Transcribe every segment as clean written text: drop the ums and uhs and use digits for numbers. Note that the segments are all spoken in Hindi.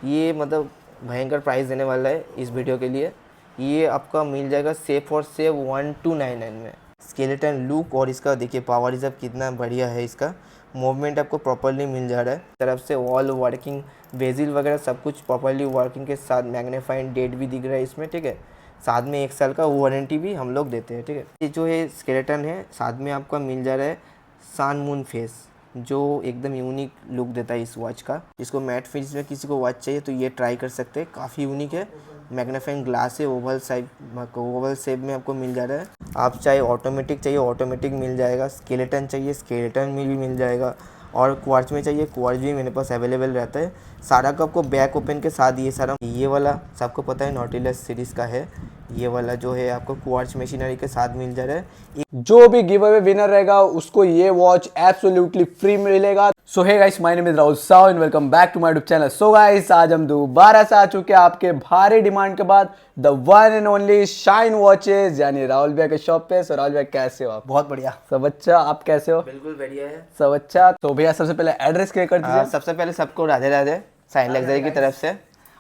ये मतलब भयंकर प्राइस देने वाला है इस वीडियो के लिए। ये आपका मिल जाएगा सेफ और सेफ 1299 में। स्केलेटन लुक और इसका देखिए पावर रिजर्व कितना बढ़िया है। इसका मूवमेंट आपको प्रॉपर्ली मिल जा रहा है तरफ से। ऑल वर्किंग बेजिल वगैरह सब कुछ प्रॉपर्ली वर्किंग के साथ मैग्नीफाइंग डेट भी दिख रहा है इसमें, ठीक है। साथ में 1 साल का वारंटी भी हम लोग देते हैं, ठीक है। ये जो है स्केलेटन है, साथ में आपका मिल जा रहा है सन मून फेस, जो एकदम यूनिक लुक देता है इस वॉच का। इसको मैट फिनिश में किसी को वॉच चाहिए तो ये ट्राई कर सकते हैं, काफ़ी यूनिक है। मैग्नीफाइंग ग्लास है, ओवल शेप में आपको मिल जा रहा है। आप चाहे ऑटोमेटिक चाहिए ऑटोमेटिक मिल जाएगा, स्केलेटन चाहिए स्केलेटन में भी मिल जाएगा, और क्वार्ट्ज में चाहिए क्वार्ट्ज भी मेरे पास अवेलेबल रहता है। सारा का आपको बैक ओपन के साथ ये सारा, ये वाला सबको पता है नॉटिलस सीरीज़ का है। ये वाला जो है आपको क्वार्ट्ज मशीनरी के साथ मिल जा रहा है। जो भी गिव अवे विनर रहेगा उसको ये वॉच एब्सोल्युटली फ्री मिलेगा। So hey guys, my name is Rahul Sao and welcome back to my YouTube channel. So guys, आज हम दोबारा से आ चुके हैं आपके भारी डिमांड के बाद the one and only shine watches यानी राहुल भैया के शॉप पे। सो राहुल भैया कैसे हो आप? बहुत बढ़िया, सब अच्छा, आप कैसे हो? बिल्कुल बढ़िया है, सब अच्छा। तो भैया सबसे पहले एड्रेस क्लियर कर दीजिए। सबसे पहले सबको राधे राधे साइन लग्जरी की तरफ से।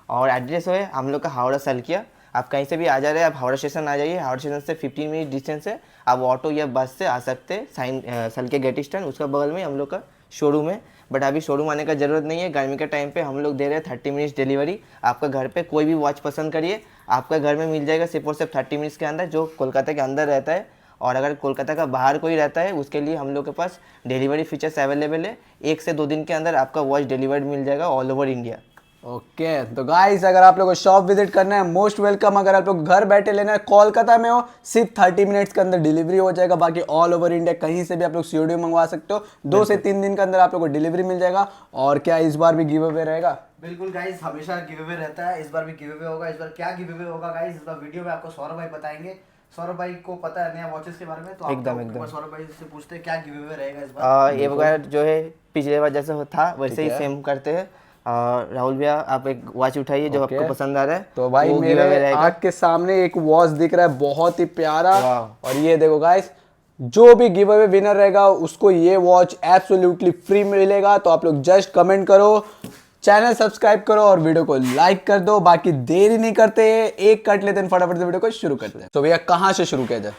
और एड्रेस है हम लोग का हावड़ा सल्किया। आप कहीं से भी आ जा रहे हैं, आप हावड़ा स्टेशन आ जाइए। हावड़ा स्टेशन से 15 मिनट डिस्टेंस है, आप ऑटो या बस से आ सकते हैं। सल्किया गेट स्टैंड, उसका बगल में हम लोग का शोरूम है। बट अभी शोरूम आने का ज़रूरत नहीं है, गर्मी के टाइम पे हम लोग दे रहे हैं 30 मिनट्स डिलीवरी। आपका घर पे कोई भी वॉच पसंद करिए, आपका घर में मिल जाएगा सिर्फ और सिर्फ 30 मिनट्स के अंदर, जो कोलकाता के अंदर रहता है। और अगर कोलकाता का बाहर कोई रहता है उसके लिए हम लोग के पास डिलीवरी फीचर्स अवेलेबल है। 1 से 2 दिन के अंदर आपका वॉच डिलीवर्ड मिल जाएगा ऑल ओवर इंडिया। ओके तो गाइस, अगर आप लोगों को शॉप विजिट करना है मोस्ट वेलकम। अगर आप लोग घर बैठे लेना है, कोलकाता में हो सिर्फ 30 मिनट्स के अंदर डिलीवरी हो जाएगा। बाकी ऑल ओवर इंडिया कहीं से भी आप लोग सीओडी मंगवा सकते हो। 2 से 3 दिन के अंदर आप लोग को डिलीवरी मिल जाएगा। और क्या इस बार भी गिव अवे रहेगा? बिल्कुल गाइस, हमेशा गिव अवे रहता है, इस बार भी गिव अवे होगा। इस बार क्या गिव अवे होगा गाइस, इस बार वीडियो में आपको सौरभ भाई बताएंगे। सौरभ भाई को पता है नया वॉचेस के बारे में, तो एकदम सौरभ भाई से पूछते हैं क्या गिव अवे रहेगा इस बार। ये वगैरह जो है पिछले बार जैसा था वैसे ही सेम करते हैं। राहुल भैया आप एक वॉच उठाइए जो आपको पसंद आ रहा है। तो भाई मेरे आँख के सामने एक वॉच दिख रहा है बहुत ही प्यारा। और ये देखो गाइस, जो भी गिव अवे विनर रहेगा उसको ये वॉच एब्सोल्युटली फ्री मिलेगा। तो आप लोग जस्ट कमेंट करो, चैनल सब्सक्राइब करो और वीडियो को लाइक कर दो। बाकी देरी नहीं करते, एक कट लेते हैं फटाफट से वीडियो को शुरू करते हैं। तो भैया कहाँ से शुरू किया जाए?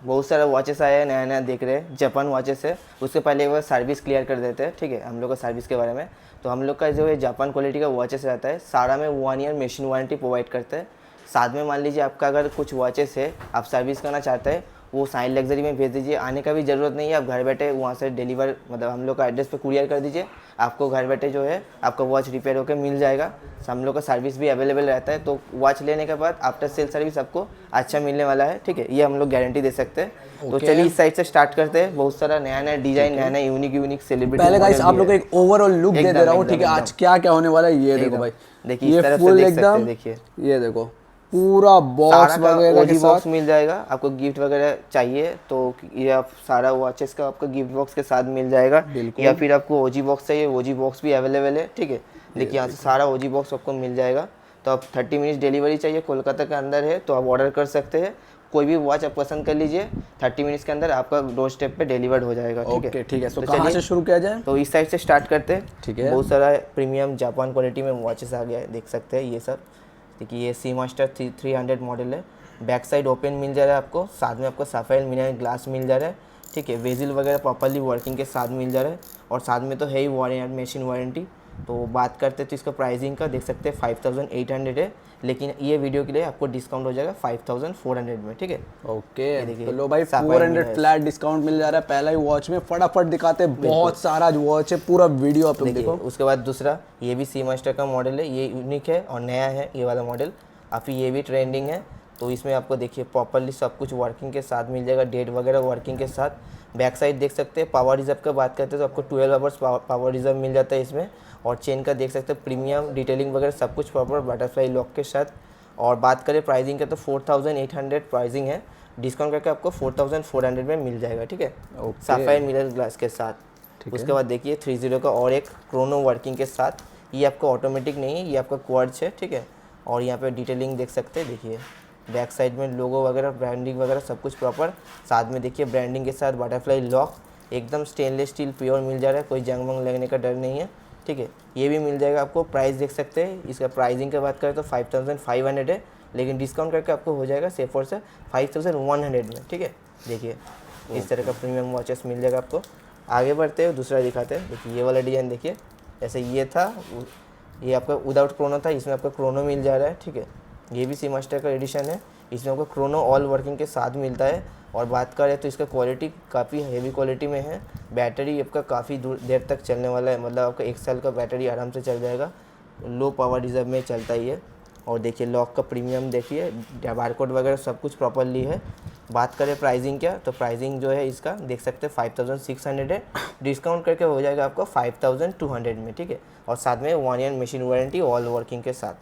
बहुत सारे वॉचेस आए हैं, नया नया देख रहे हैं, जापान वॉचेस है। उससे पहले वो सर्विस क्लियर कर देते हैं, ठीक है, हम लोग का सर्विस के बारे में। तो हम लोग का जो है जापान क्वालिटी का वॉचेस रहता है, सारा में 1 ईयर मशीन वारंटी प्रोवाइड करते हैं। साथ में मान लीजिए आपका अगर कुछ वॉचेस है आप सर्विस करना चाहते हैं, वो साइन लग्जरी में भेज दीजिए। आने का भी ज़रूरत नहीं है, आप घर बैठे वहाँ से डिलीवर मतलब हम लोग का एड्रेस पे कुरियर कर दीजिए, आपको घर बैठे जो है आपका वॉच रिपेयर होकर मिल जाएगा। हम लोग का सर्विस भी अवेलेबल रहता है। तो वॉच लेने के बाद आफ्टर सेल सर्विस आपको अच्छा मिलने वाला है, ठीक है, ये हम लोग गारंटी दे सकते हैं। तो चलिए इस साइड से स्टार्ट करते हैं। बहुत सारा नया नया डिजाइन, नया नया यूनिक सेलिब्रिटी। पहले गाइस आप लोग को एक ओवरऑल लुक दे दे रहा हूँ, ठीक है, आज क्या क्या होने वाला है ये देखो भाई। देखिए इस तरफ से देख सकते हैं, देखिए ये देखो पूरा बॉक्स वगैरह के बॉक्स मिल जाएगा। आपको गिफ्ट वगैरह चाहिए तो ये आप सारा वॉचेस का आपको गिफ्ट बॉक्स के साथ मिल जाएगा। या फिर आपको ओजी बॉक्स चाहिए, ओजी बॉक्स भी अवेलेबल है, ठीक है। देखिए यहाँ से सारा ओजी बॉक्स आपको मिल जाएगा। तो आप 30 मिनट्स डिलीवरी चाहिए, कोलकाता के अंदर है तो आप ऑर्डर कर सकते हैं। कोई भी वॉच आप पसंद कर लीजिए, 30 मिनट्स के अंदर आपका डोर स्टेप पे डिलीवर्ड हो जाएगा, ठीक है। ठीक है, तो कहाँ से शुरू किया जाए? तो इस साइड से स्टार्ट करते हैं, ठीक है। बहुत सारा प्रीमियम जापान क्वालिटी में वॉचेस आ गया है, देख सकते हैं ये सब। देखिए ये सी मास्टर 300 मॉडल है। बैक साइड ओपन मिल जा रहा है आपको, साथ में आपको सफ़ेद मिरर ग्लास मिल जा रहा है, ठीक है। वेजिल वगैरह प्रॉपर्ली वर्किंग के साथ मिल जा रहा है। और साथ में तो है ही वारंटी, मशीन वारंटी। तो बात करते हैं तो इसका प्राइसिंग का देख सकते हैं 5800 है, लेकिन ये वीडियो के लिए आपको डिस्काउंट हो जाएगा 5400 में, ठीक है। ओके तो लो भाई 400 फ्लैट डिस्काउंट मिल जा रहा है पहला ही वॉच में। फटाफट दिखाते हैं, बहुत सारा वॉच है, पूरा वीडियो आप लोग देखो। उसके बाद दूसरा ये भी सी मास्टर का मॉडल है, ये यूनिक है और नया है ये वाला मॉडल। काफ़ी ये भी ट्रेंडिंग है। तो इसमें आपको देखिए प्रॉपर्ली सब कुछ वर्किंग के साथ मिल जाएगा, डेट वगैरह वर्किंग के साथ। बैक साइड देख सकते हैं। पावर रिजर्व का बात करते हैं तो आपको 12 आवर्स पावर रिजर्व मिल जाता है इसमें। और चेन का देख सकते हैं प्रीमियम डिटेलिंग वगैरह सब कुछ प्रॉपर बटरफ्लाई लॉक के साथ। और बात करें प्राइसिंग का तो 4800 प्राइसिंग है, डिस्काउंट करके आपको 4400 में मिल जाएगा, ठीक है, सफ़ेद मिरर ग्लास के साथ। उसके बाद देखिए 30 का और एक क्रोनो वर्किंग के साथ। ये आपको ऑटोमेटिक नहीं है, ये आपका क्वार्ट्ज है, ठीक है। और यहाँ पे डिटेलिंग देख सकते हैं, देखिए बैक साइड में लोगो वगैरह ब्रांडिंग वगैरह सब कुछ प्रॉपर। साथ में देखिए ब्रांडिंग के साथ बटरफ्लाई लॉक, एकदम स्टेनलेस स्टील प्योर मिल जा रहा है, कोई जंग वंग लगने का डर नहीं है, ठीक है। ये भी मिल जाएगा आपको। प्राइस देख सकते हैं, इसका प्राइसिंग की बात करें तो 5500 है, लेकिन डिस्काउंट करके आपको हो जाएगा सिर्फ और सिर्फ 5100 में, ठीक है। देखिए इस तरह का प्रीमियम वॉचेस मिल जाएगा आपको। आगे बढ़ते हैं, दूसरा दिखाते हैं। देखिए ये वाला डिज़ाइन देखिए, जैसे ये था, ये आपका विदाउट क्रोनो था, इसमें आपका क्रोनो मिल जा रहा है, ठीक है। ये भी सी मास्टर का एडिशन है, इसमें आपको क्रोनो ऑल वर्किंग के साथ मिलता है। और बात करें तो इसका क्वालिटी काफ़ी हेवी क्वालिटी में है। बैटरी आपका काफ़ी देर तक चलने वाला है, मतलब आपका 1 साल का बैटरी आराम से चल जाएगा। लो पावर रिजर्व में चलता ही है। और देखिए लॉक का प्रीमियम देखिए, बारकोड वगैरह सब कुछ प्रॉपरली है। बात करें प्राइसिंग क्या, तो प्राइसिंग जो है इसका देख सकते हैं 5600 है, डिस्काउंट करके हो जाएगा आपको 5200 में, ठीक है। और साथ में 1 year machine warranty all working के साथ।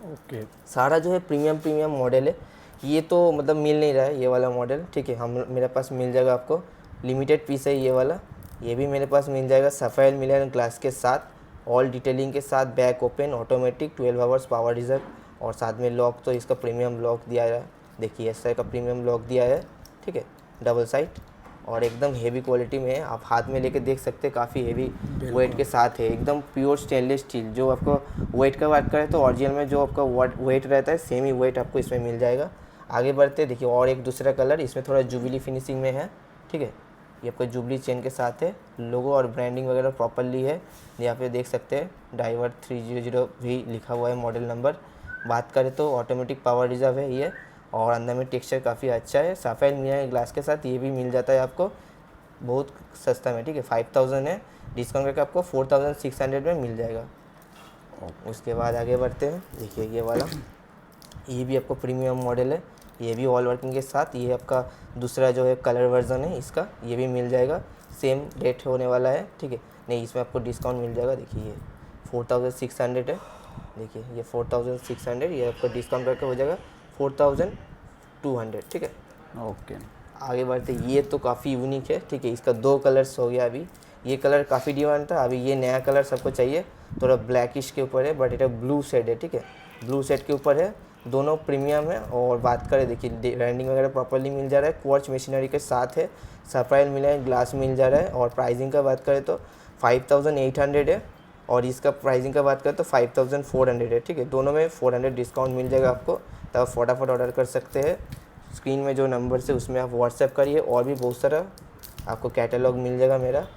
ओके, सारा जो है प्रीमियम मॉडल है। ये तो मतलब मिल नहीं रहा है ये वाला मॉडल, ठीक है। हम मेरे पास मिल जाएगा आपको, लिमिटेड पीस है ये वाला। ये भी मेरे पास मिल जाएगा सफ़ेद मिरर ग्लास के साथ, ऑल डिटेलिंग के साथ, back open automatic 12 hours power reserve, और साथ में लॉक तो इसका प्रीमियम लॉक दिया है। देखिए इस तरह का प्रीमियम लॉक दिया है, ठीक है, डबल साइड, और एकदम हेवी क्वालिटी में है। आप हाथ में लेके देख सकते हैं, काफ़ी हेवी वेट के साथ है, एकदम प्योर स्टेनलेस स्टील। जो आपको वेट का बात करें तो ओरिजिनल में जो आपका वेट रहता है सेम ही वेट आपको इसमें मिल जाएगा। आगे बढ़ते देखिए, और एक दूसरा कलर इसमें थोड़ा जुबली फिनिशिंग में है, ठीक है। ये आपका जुबली चेन के साथ है, लोगो और ब्रांडिंग वगैरह प्रॉपरली है। यहाँ पे देख सकते हैं डाइवर 300 भी लिखा हुआ है मॉडल नंबर। बात करें तो ऑटोमेटिक पावर रिजर्व है ये, और अंदर में टेक्सचर काफ़ी अच्छा है। सफ़ेद मिरर ग्लास के साथ ये भी मिल जाता है आपको बहुत सस्ता में, ठीक है। 5000 है, डिस्काउंट करके आपको 4600 में मिल जाएगा। उसके बाद आगे बढ़ते हैं, देखिए ये वाला, ये भी आपको प्रीमियम मॉडल है, ये भी ऑल वर्किंग के साथ। ये आपका दूसरा जो है कलर वर्जन है इसका, ये भी मिल जाएगा, सेम रेट होने वाला है, ठीक है। नहीं, इसमें आपको डिस्काउंट मिल जाएगा। देखिए ये 4600 है, देखिए ये 4600, ये आपको डिस्काउंट करके हो जाएगा 4200, ठीक है। ओके, आगे बढ़ते, ये तो काफ़ी यूनिक है, ठीक है। इसका 2 कलर्स हो गया अभी। ये कलर काफ़ी डिमांड था, अभी ये नया कलर सबको चाहिए। थोड़ा ब्लैकिश के ऊपर है, बट ये ब्लू शेड है, ठीक है, ब्लू शेड के ऊपर है। दोनों प्रीमियम है। और बात करें देखिए, ब्रांडिंग वगैरह प्रॉपर्ली मिल जा रहा है, क्वार्ट्ज मशीनरी के साथ है, सफाइल मिला है, ग्लास मिल जा रहा है। और प्राइसिंग का बात करें तो 5800 है, और इसका प्राइसिंग का बात करें तो 5400 है, ठीक है। दोनों में 400 डिस्काउंट मिल जाएगा आपको, तब फटाफट ऑर्डर कर सकते हैं। स्क्रीन में जो नंबर है उसमें आप व्हाट्सएप करिए। और भी बहुत सारा आपको कैटलॉग मिल जाएगा मेरा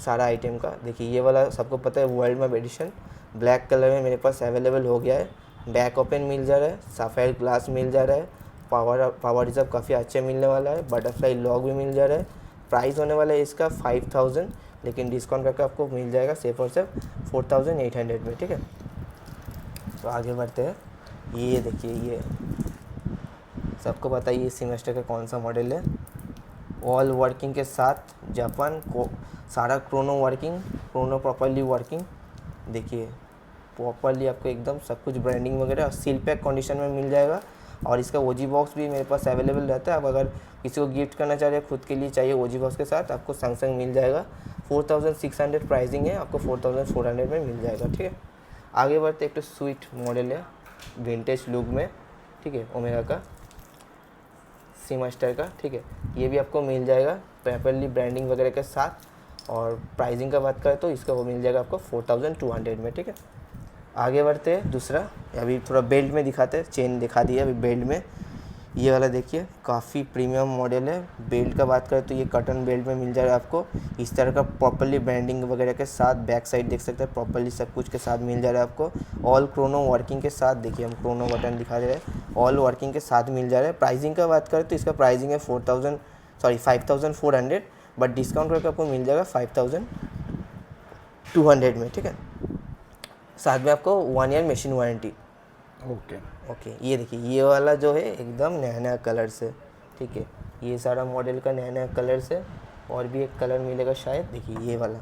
सारा आइटम का। देखिए ये वाला सबको पता है, world map edition black colour में मेरे पास अवेलेबल हो गया है। बैक ओपन मिल जा रहा है, सफ़ेद ग्लास मिल जा रहा है, पावर रिजर्व काफ़ी अच्छे मिलने वाला है, बटरफ्लाई लॉक भी मिल जा रहा है। प्राइस होने वाला है इसका 5000, लेकिन डिस्काउंट करके आपको मिल जाएगा सिर्फ और सिर्फ 4800 में, ठीक है। तो आगे बढ़ते हैं, ये देखिए, ये सबको पता है ये सेमेस्टर का कौन सा मॉडल है। ऑल वर्किंग के साथ, जापान को सारा Chrono working, Chrono properly working. देखिए प्रॉपरली आपको एकदम सब कुछ ब्रांडिंग वगैरह सील पैक कंडीशन में मिल जाएगा। और इसका ओजी बॉक्स भी मेरे पास अवेलेबल रहता है। अब अगर किसी को गिफ्ट करना चाह रहे हैं, खुद के लिए चाहिए ओजी बॉक्स के साथ, आपको सैमसंग मिल जाएगा। 4600 प्राइसिंग है, आपको 4400 में मिल जाएगा, ठीक है। आगे बढ़ते, एक तो स्वीट मॉडल है विंटेज लुक में, ठीक है, ओमेगा का सीमास्टर का, ठीक है। ये भी आपको मिल जाएगा प्रॉपरली ब्रांडिंग वगैरह के साथ। और प्राइसिंग का बात करें तो इसका वो मिल जाएगा आपको 4200 में, ठीक है। आगे बढ़ते हैं, दूसरा अभी थोड़ा बेल्ट में दिखाते हैं, चेन दिखा दिया अभी बेल्ट में। ये वाला देखिए काफ़ी प्रीमियम मॉडल है। बेल्ट का बात करें तो ये कटन बेल्ट में मिल जाएगा आपको इस तरह का प्रॉपरली ब्रांडिंग वगैरह के साथ। बैक साइड देख सकते हैं प्रॉपरली सब कुछ के साथ मिल जा रहा है आपको। ऑल क्रोनो वर्किंग के साथ, देखिए हम क्रोनो बटन दिखा दे रहे हैं, ऑल वर्किंग के साथ मिल जा रहा है। प्राइसिंग का बात करें तो इसका प्राइसिंग है 5400, बट डिस्काउंट करके आपको मिल जाएगा 5200 में, ठीक है। साथ में आपको 1 ईयर मशीन वारंटी। ओके, ये देखिए ये वाला जो है एकदम नया नया कलर से, ठीक है। ये सारा मॉडल का नया नया कलर से, और भी एक कलर मिलेगा शायद। देखिए ये वाला,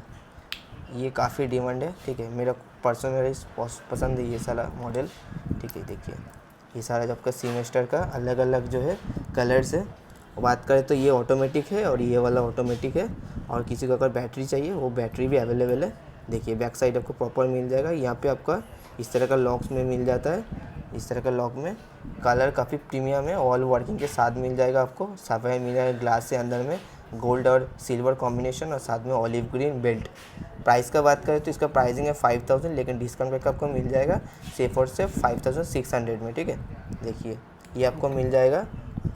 ये काफ़ी डिमांड है, ठीक है, मेरा पर्सनली पसंद है ये सारा मॉडल, ठीक है। देखिए ये सारा जब का सीमेस्टर का अलग अलग जो है कलर्स है। बात करें तो ये ऑटोमेटिक है और ये वाला ऑटोमेटिक है। और किसी को अगर बैटरी चाहिए वो बैटरी भी अवेलेबल है। देखिए बैक साइड आपको प्रॉपर मिल जाएगा। यहाँ पे आपका इस तरह का लॉक्स में मिल जाता है, इस तरह का लॉक में। कलर काफ़ी प्रीमियम है, ऑल वर्किंग के साथ मिल जाएगा आपको। सफ़ेद मिला है ग्लास से, अंदर में गोल्ड और सिल्वर कॉम्बिनेशन, और साथ में ऑलिव ग्रीन बेल्ट। प्राइस का बात करें तो इसका प्राइसिंग है 5000, लेकिन डिस्काउंट करके आपको मिल जाएगा सिर्फ और सिर्फ 5600 में। ठीक है, देखिए ये आपको मिल जाएगा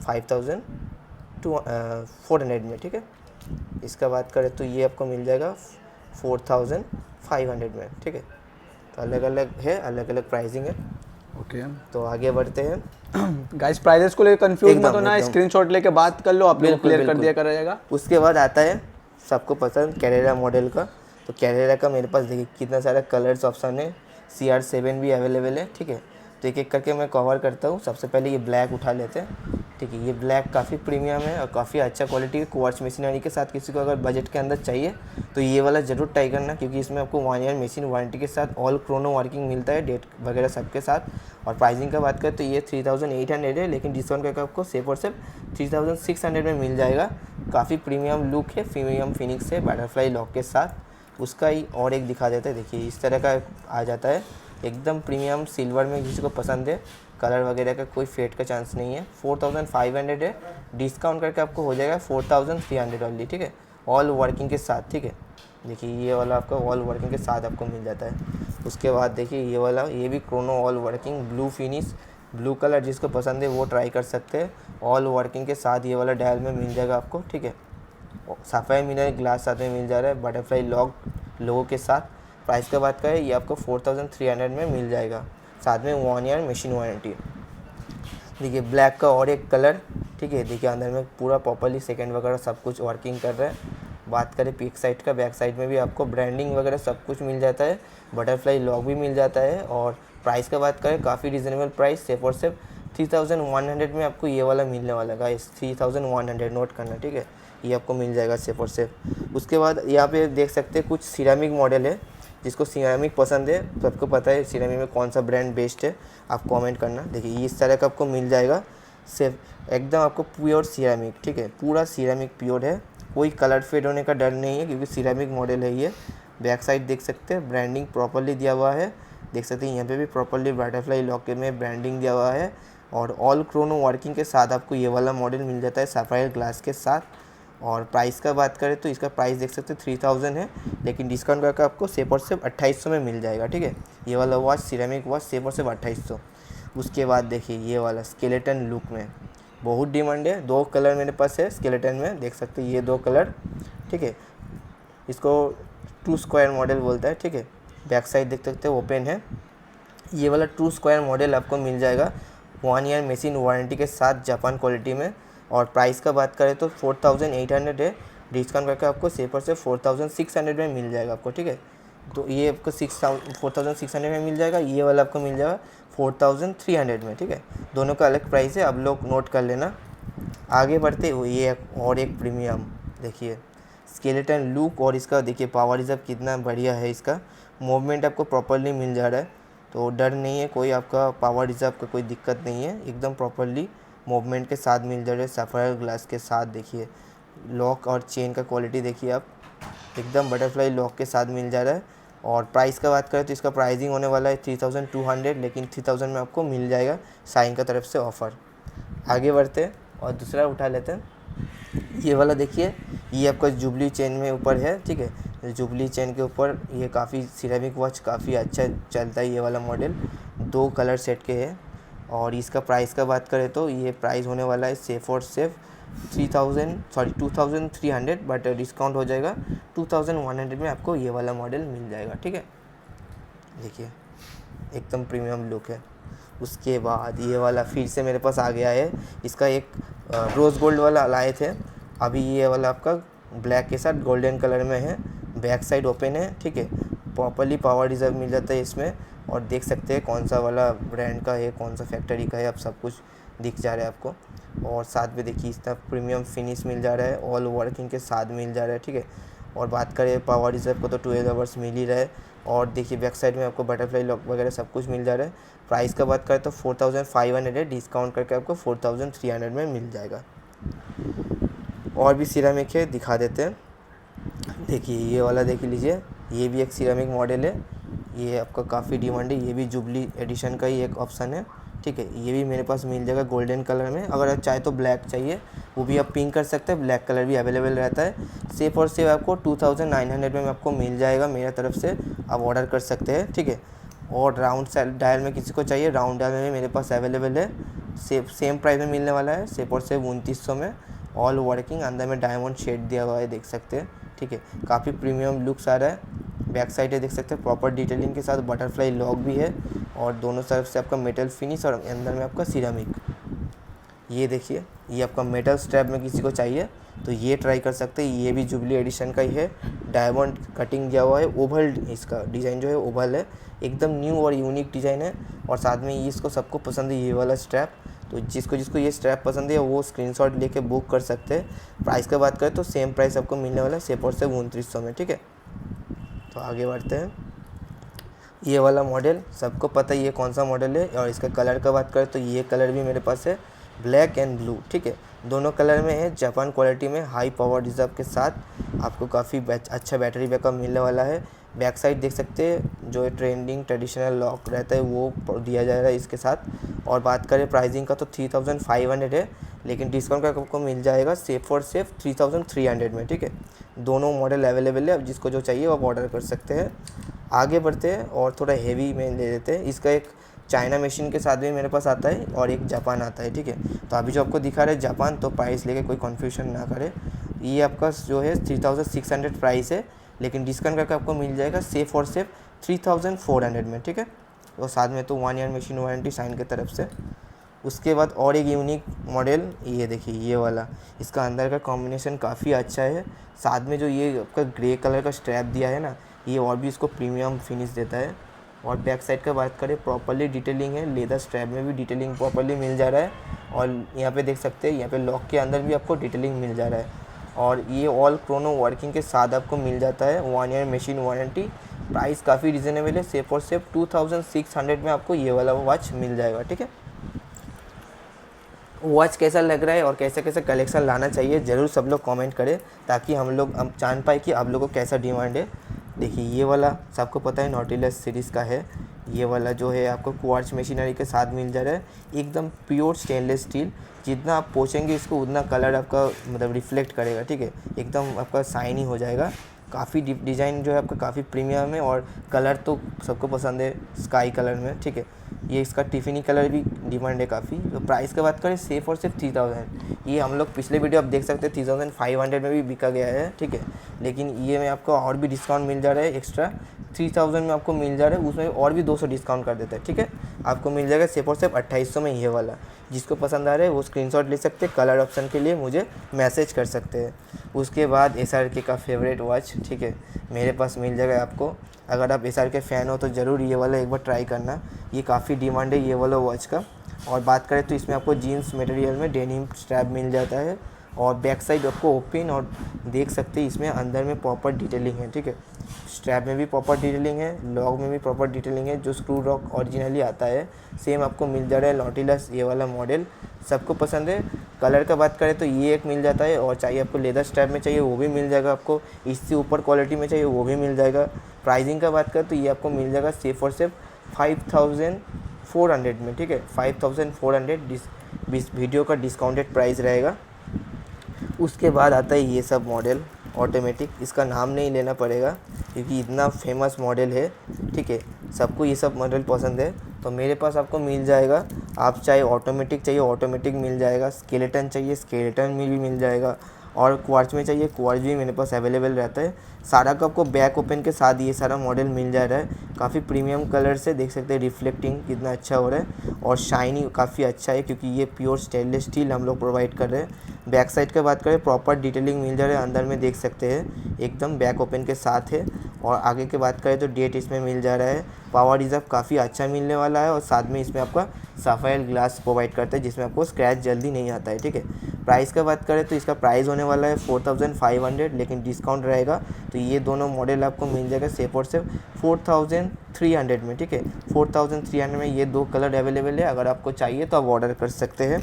5200 में। ठीक है, इसका बात करें तो ये आपको मिल जाएगा 4500 में। ठीक है, तो अलग अलग है, अलग अलग प्राइसिंग है। ओके, तो आगे बढ़ते हैं। गाइस प्राइजेस को लेकर कंफ्यूज मत होना, एकदम। स्क्रीनशॉट लेके बात कर लो, आप लोग बिल्कुल, क्लियर कर बिल्कुल। दिया करेगा। उसके बाद आता है सबको पसंद कैरेरा मॉडल का। तो कैरेरा का मेरे पास देखिए कितना सारा कलर्स ऑप्शन है, CR7 भी अवेलेबल है। ठीक है, तो एक एक करके मैं कवर करता हूँ। सबसे पहले ये ब्लैक उठा लेते हैं। ठीक है, ये ब्लैक काफ़ी प्रीमियम है और काफ़ी अच्छा क्वालिटी है। क्वार्ट्ज मशीनरी के साथ किसी को अगर बजट के अंदर चाहिए तो ये वाला ज़रूर ट्राई करना, क्योंकि इसमें आपको 1 ईयर मशीन वारंटी के साथ ऑल क्रोनो वर्किंग मिलता है, डेट वगैरह सबके साथ। और प्राइसिंग का बात करें तो ये 3800 है, लेकिन डिस्काउंट करके आपको सिर्फ और सिर्फ 3600 में मिल जाएगा। काफ़ी प्रीमियम लुक है, प्रीमियम फिनिक्स है बटरफ्लाई लॉक के साथ। उसका ही और एक दिखा देते हैं। देखिए इस तरह का आ जाता है, एकदम प्रीमियम सिल्वर में, किसी को पसंद है, कलर वगैरह का कोई फेड का चांस नहीं है। 4500 है, डिस्काउंट करके आपको हो जाएगा 4300 ओनली। ठीक है, ऑल वर्किंग के साथ। ठीक है, देखिए ये वाला आपका ऑल वर्किंग के साथ आपको मिल जाता है। उसके बाद देखिए ये वाला, ये भी Chrono all working blue finish, blue colour जिसको पसंद है वो ट्राई कर सकते हैं। ऑल वर्किंग के साथ ये वाला डायल में मिल जाएगा आपको। ठीक है, सफ़ाई मिनर ग्लास साथ में मिल जा रहा है, बटरफ्लाई लॉक लोगों के साथ। प्राइस का बात करें ये आपको 4300 में मिल जाएगा, साथ में 1 ईयर मशीन वारंटी। देखिए ब्लैक का और एक कलर। ठीक है, देखिए अंदर में पूरा प्रॉपर्ली सेकंड वगैरह सब कुछ वर्किंग कर रहा है। बात करें पीक साइड का, बैक साइड में भी आपको ब्रांडिंग वगैरह सब कुछ मिल जाता है, बटरफ्लाई लॉक भी मिल जाता है। और प्राइस का बात करें काफ़ी रिजनेबल प्राइस, सिर्फ और सिर्फ 3100 में आपको ये वाला मिलने वाला है। 3100 नोट करना। ठीक है, ये आपको मिल जाएगा सिर्फ और सिर्फ। उसके बाद यहाँ पे देख सकते हैं कुछ सिरामिक मॉडल है, जिसको सिरामिक पसंद है, सबको पता है सिरामिक में कौन सा ब्रांड बेस्ट है, आप कमेंट करना। देखिए इस तरह का आपको मिल जाएगा, सिर्फ एकदम आपको प्योर सिरामिक। ठीक है, पूरा सिरामिक प्योर है, कोई कलर फेड होने का डर नहीं है, क्योंकि सिरामिक मॉडल है ये। बैक साइड देख सकते हैं, ब्रांडिंग प्रॉपर्ली दिया हुआ है, देख सकते हैं यहाँ पे भी प्रॉपर्ली बटरफ्लाई लॉक में ब्रांडिंग दिया हुआ है। और ऑल क्रोनो वर्किंग के साथ आपको ये वाला मॉडल मिल जाता है सफ़ायर ग्लास के साथ। और प्राइस का बात करें तो इसका प्राइस देख सकते हैं 3000 है, लेकिन डिस्काउंट करके आपको सिर्फ और सिर्फ 2800 में मिल जाएगा। ठीक है, ये वाला वॉच सिरेमिक वॉच सिर्फ और सिर्फ 2800। उसके बाद देखिए ये वाला स्केलेटन लुक में बहुत डिमांड है, 2 कलर मेरे पास है स्केलेटन में, देख सकते हैं ये 2 कलर। ठीक है, इसको 2 स्क्वायर मॉडल बोलता है। ठीक है, बैक साइड देख सकते हैं ओपन है। ये वाला 2 स्क्वायर मॉडल आपको मिल जाएगा 1 ईयर मशीन वारंटी के साथ, जापान क्वालिटी में। और प्राइस का बात करें तो 4800 है, डिस्काउंट करके आपको सिर्फ और सिर्फ 4600 में मिल जाएगा आपको। ठीक है, तो ये आपको 4600 में मिल जाएगा, ये वाला आपको मिल जाएगा 4300 में। ठीक है, दोनों का अलग प्राइस है, आप लोग नोट कर लेना। आगे बढ़ते हुए ये और एक प्रीमियम देखिए स्केलेटन लुक, और इसका देखिए पावर रिजर्व कितना बढ़िया है, इसका मूवमेंट आपको प्रॉपर्ली मिल जा रहा है, तो डर नहीं है कोई, आपका पावर रिजर्व का कोई दिक्कत नहीं है, एकदम प्रॉपर्ली मूवमेंट के साथ मिल जा रहा है सफ़ायर ग्लास के साथ। देखिए लॉक और चेन का क्वालिटी देखिए आप, एकदम बटरफ्लाई लॉक के साथ मिल जा रहा है। और प्राइस का बात करें तो इसका प्राइसिंग होने वाला है 3200, लेकिन 3000 में आपको मिल जाएगा साइन का तरफ से ऑफ़र। आगे बढ़ते हैं और दूसरा उठा लेते हैं। ये वाला देखिए, ये आपका जुबली चेन में ऊपर है। ठीक है, जुबली चेन के ऊपर ये काफ़ी सिरेमिक वॉच काफ़ी अच्छा चलता है, ये वाला मॉडल 2 कलर सेट के है। और इसका प्राइस का बात करें तो ये प्राइस होने वाला है सिर्फ और सिर्फ 2300, बट डिस्काउंट हो जाएगा 2100 में आपको ये वाला मॉडल मिल जाएगा। ठीक है, देखिए एकदम प्रीमियम लुक है। उसके बाद ये वाला फिर से मेरे पास आ गया है, इसका एक रोज़ गोल्ड वाला लाए थे, अभी ये वाला आपका ब्लैक के साथ गोल्डन कलर में है, बैक साइड ओपन है। ठीक है, प्रॉपर्ली पावर रिजर्व मिल जाता है इसमें, और देख सकते हैं कौन सा वाला ब्रांड का है, कौन सा फैक्ट्री का है, अब सब कुछ दिख जा रहा है आपको। और साथ में देखिए इसका प्रीमियम फिनिश मिल जा रहा है, ऑल वर्किंग के साथ मिल जा रहा है। ठीक है, और बात करें पावर रिजर्व को तो 12 आवर्स मिल ही रहा है। और देखिए बैक साइड में आपको बटरफ्लाई लॉक वगैरह सब कुछ मिल जा रहा है। प्राइस का बात करें तो 4500 है, डिस्काउंट करके आपको 4300 में मिल जाएगा। और भी सिरामिक है, दिखा देते हैं। देखिए ये वाला देख लीजिए, ये भी एक सिरामिक मॉडल है, ये आपका काफ़ी डिमांड है, ये भी जुबली एडिशन का ही एक ऑप्शन है, ठीक है। ये भी मेरे पास मिल जाएगा गोल्डन कलर में। अगर आप चाहे तो ब्लैक चाहिए वो भी आप पिंक कर सकते हैं, ब्लैक कलर भी अवेलेबल रहता है। सेफ और सेव आपको 2900 में आपको मिल जाएगा मेरा तरफ से, आप ऑर्डर कर सकते हैं, ठीक है। और राउंड डायल में किसी को चाहिए, राउंड डायल में मेरे पास अवेलेबल है, सेम प्राइस में मिलने वाला है, सेफ और सेव 2900 में। ऑल वर्किंग, अंदर में डायमंड शेड दिया हुआ है, देख सकते हैं, ठीक है। काफ़ी प्रीमियम लुक्स आ रहा है। बैक साइड है, देख सकते हैं, प्रॉपर डिटेलिंग के साथ बटरफ्लाई लॉक भी है, और दोनों तरफ से आपका मेटल फिनिश और अंदर में आपका सिरामिक। ये देखिए, ये आपका मेटल स्ट्रैप में किसी को चाहिए तो ये ट्राई कर सकते हैं। ये भी जुबली एडिशन का ही है, डायमंड कटिंग किया हुआ है, ओवल इसका डिज़ाइन जो है ओवल है, एकदम न्यू और यूनिक डिज़ाइन है। और साथ में ये इसको सबको पसंद है ये वाला स्ट्रैप, तो जिसको ये स्ट्रैप पसंद है वो स्क्रीनशॉट लेके बुक कर सकते हैं। प्राइस की बात करें तो सेम प्राइस आपको मिलने वाला है सेफ और सेव 2900 में, ठीक है। तो आगे बढ़ते हैं। ये वाला मॉडल सबको पता है ये कौन सा मॉडल है, और इसका कलर का बात करें तो ये कलर भी मेरे पास है, ब्लैक एंड ब्लू, ठीक है। दोनों कलर में है, जापान क्वालिटी में, हाई पावर रिजर्व के साथ आपको काफ़ी अच्छा बैटरी बैकअप मिलने वाला है। बैक साइड देख सकते हैं, जो ट्रेंडिंग ट्रेडिशनल लॉक रहता है वो दिया जा रहा है इसके साथ। और बात करें प्राइसिंग का तो 3500 है, लेकिन डिस्काउंट का आपको मिल जाएगा सेफ और सेफ 3300 में, ठीक है। दोनों मॉडल अवेलेबल है, अब जिसको जो चाहिए वो आप ऑर्डर कर सकते हैं। आगे बढ़ते हैं और थोड़ा हेवी में ले लेते हैं। इसका एक चाइना मशीन के साथ भी मेरे पास आता है और एक जापान आता है, ठीक है। तो अभी जो आपको दिखा रहे हैं जापान, तो प्राइस लेके कोई कन्फ्यूजन ना करे। ये आपका जो है 3600 प्राइस है, लेकिन डिस्काउंट करके आपको मिल जाएगा सेफ और सेफ 3400 में, ठीक है। और साथ में तो 1 ईयर मशीन वारंटी साइन की तरफ से। उसके बाद और एक यूनिक मॉडल, ये देखिए ये वाला, इसका अंदर का कॉम्बिनेशन काफ़ी अच्छा है। साथ में जो ये आपका ग्रे कलर का स्ट्रैप दिया है ना, ये और भी इसको प्रीमियम फिनिश देता है। और बैक साइड का बात करें, प्रॉपर्ली डिटेलिंग है, लेदर स्ट्रैप में भी डिटेलिंग प्रॉपर्ली मिल जा रहा है। और यहाँ पे देख सकते हैं, यहाँ पे लॉक के अंदर भी आपको डिटेलिंग मिल जा रहा है। और ये ऑल क्रोनो वर्किंग के साथ आपको मिल जाता है, 1 ईयर मशीन वारंटी। प्राइस काफ़ी रिजनेबल है, सेफ और सेफ 2600 में आपको ये वाला वॉच मिल जाएगा, ठीक है। वॉच कैसा लग रहा है और कैसे कैसे कलेक्शन लाना चाहिए ज़रूर सब लोग कमेंट करें, ताकि हम लोग जान पाए कि आप लोगों को कैसा डिमांड है। देखिए ये वाला सबको पता है नॉटिलस सीरीज़ का है, ये वाला जो है आपको क्वार्ट्ज मशीनरी के साथ मिल जा रहा है, एकदम प्योर स्टेनलेस स्टील। जितना आप पोंछेंगे इसको उतना कलर आपका मतलब रिफ्लेक्ट करेगा, ठीक है, एकदम आपका शाइनी हो जाएगा। काफ़ी डिज़ाइन जो है आपका काफ़ी प्रीमियम है, और कलर तो सबको पसंद है स्काई कलर में, ठीक है। ये इसका टिफिनी कलर भी डिमांड है काफ़ी। तो प्राइस की बात करें सेफ और सिर्फ 3000, ये हम लोग पिछले वीडियो आप देख सकते हैं 3500 में भी बिका गया है, ठीक है। लेकिन ये में आपको और भी डिस्काउंट मिल जा रहा है, एक्स्ट्रा 3000 में आपको मिल जा रहा है, उसमें और भी 200 डिस्काउंट कर देता है, ठीक है। आपको मिल जाएगा सेफ और सिर्फ 2800 में ये वाला। जिसको पसंद आ रहा है वो स्क्रीनशॉट ले सकते हैं, कलर ऑप्शन के लिए मुझे मैसेज कर सकते हैं। उसके बाद SRK का फेवरेट वॉच, ठीक है, मेरे पास मिल जाएगा आपको। अगर आप SRK फ़ैन हो तो ज़रूर ये वाला एक बार ट्राई करना, ये काफ़ी डिमांड है ये वाला वॉच का। और बात करें तो इसमें आपको जीन्स मटेरियल में डेनिम स्ट्रैप मिल जाता है, और बैक साइड आपको ओपन, और देख सकते हैं इसमें अंदर में प्रॉपर डिटेलिंग है, ठीक है। स्ट्रैप में भी प्रॉपर डिटेलिंग है, लॉक में भी प्रॉपर डिटेलिंग है, जो स्क्रू लॉक ओरिजिनली आता है सेम आपको मिल जा रहा है। नॉटिलस ये वाला मॉडल सबको पसंद है। कलर का बात करें तो ये एक मिल जाता है, और चाहिए आपको लेदर स्ट्रैप में चाहिए वो भी मिल जाएगा आपको, इससे ऊपर क्वालिटी में चाहिए वो भी मिल जाएगा। प्राइसिंग का बात करें तो ये आपको मिल जाएगा सिर्फ और सिर्फ 5400 में, ठीक है, 5400 वीडियो का डिस्काउंटेड प्राइस रहेगा। उसके बाद आता है ये सब मॉडल ऑटोमेटिक, इसका नाम नहीं लेना पड़ेगा क्योंकि इतना फेमस मॉडल है, ठीक है, सबको ये सब मॉडल पसंद है। तो मेरे पास आपको मिल जाएगा, आप चाहे ऑटोमेटिक चाहिए ऑटोमेटिक मिल जाएगा, स्केलेटन चाहिए स्केलेटन में भी मिल जाएगा, और क्वार्ट्ज में चाहिए क्वार्ट्ज भी मेरे पास अवेलेबल रहता है। सारा का आपको बैक ओपन के साथ ये सारा मॉडल मिल जा रहा है। काफ़ी प्रीमियम कलर से देख सकते हैं, रिफ्लेक्टिंग कितना अच्छा हो रहा है, और शाइनी काफ़ी अच्छा है क्योंकि ये प्योर स्टेनलेस स्टील हम लोग प्रोवाइड कर रहे हैं। बैक साइड की बात करें प्रॉपर डिटेलिंग मिल जा रहा है, अंदर में देख सकते हैं एकदम बैक ओपन के साथ है। और आगे की बात करें तो डेट इसमें मिल जा रहा है, पावर रिजर्व काफ़ी अच्छा मिलने वाला है, और साथ में इसमें आपका सफ़ायर ग्लास प्रोवाइड करता है जिसमें आपको स्क्रैच जल्दी नहीं आता है, ठीक है। प्राइस का बात करें तो इसका प्राइस होने वाला है 4500, लेकिन डिस्काउंट रहेगा तो ये दोनों मॉडल आपको मिल जाएगा सिर्फ और सिर्फ 4300 में, ठीक है। 4300 में ये दो कलर अवेलेबल है, अगर आपको चाहिए तो आप ऑर्डर कर सकते हैं।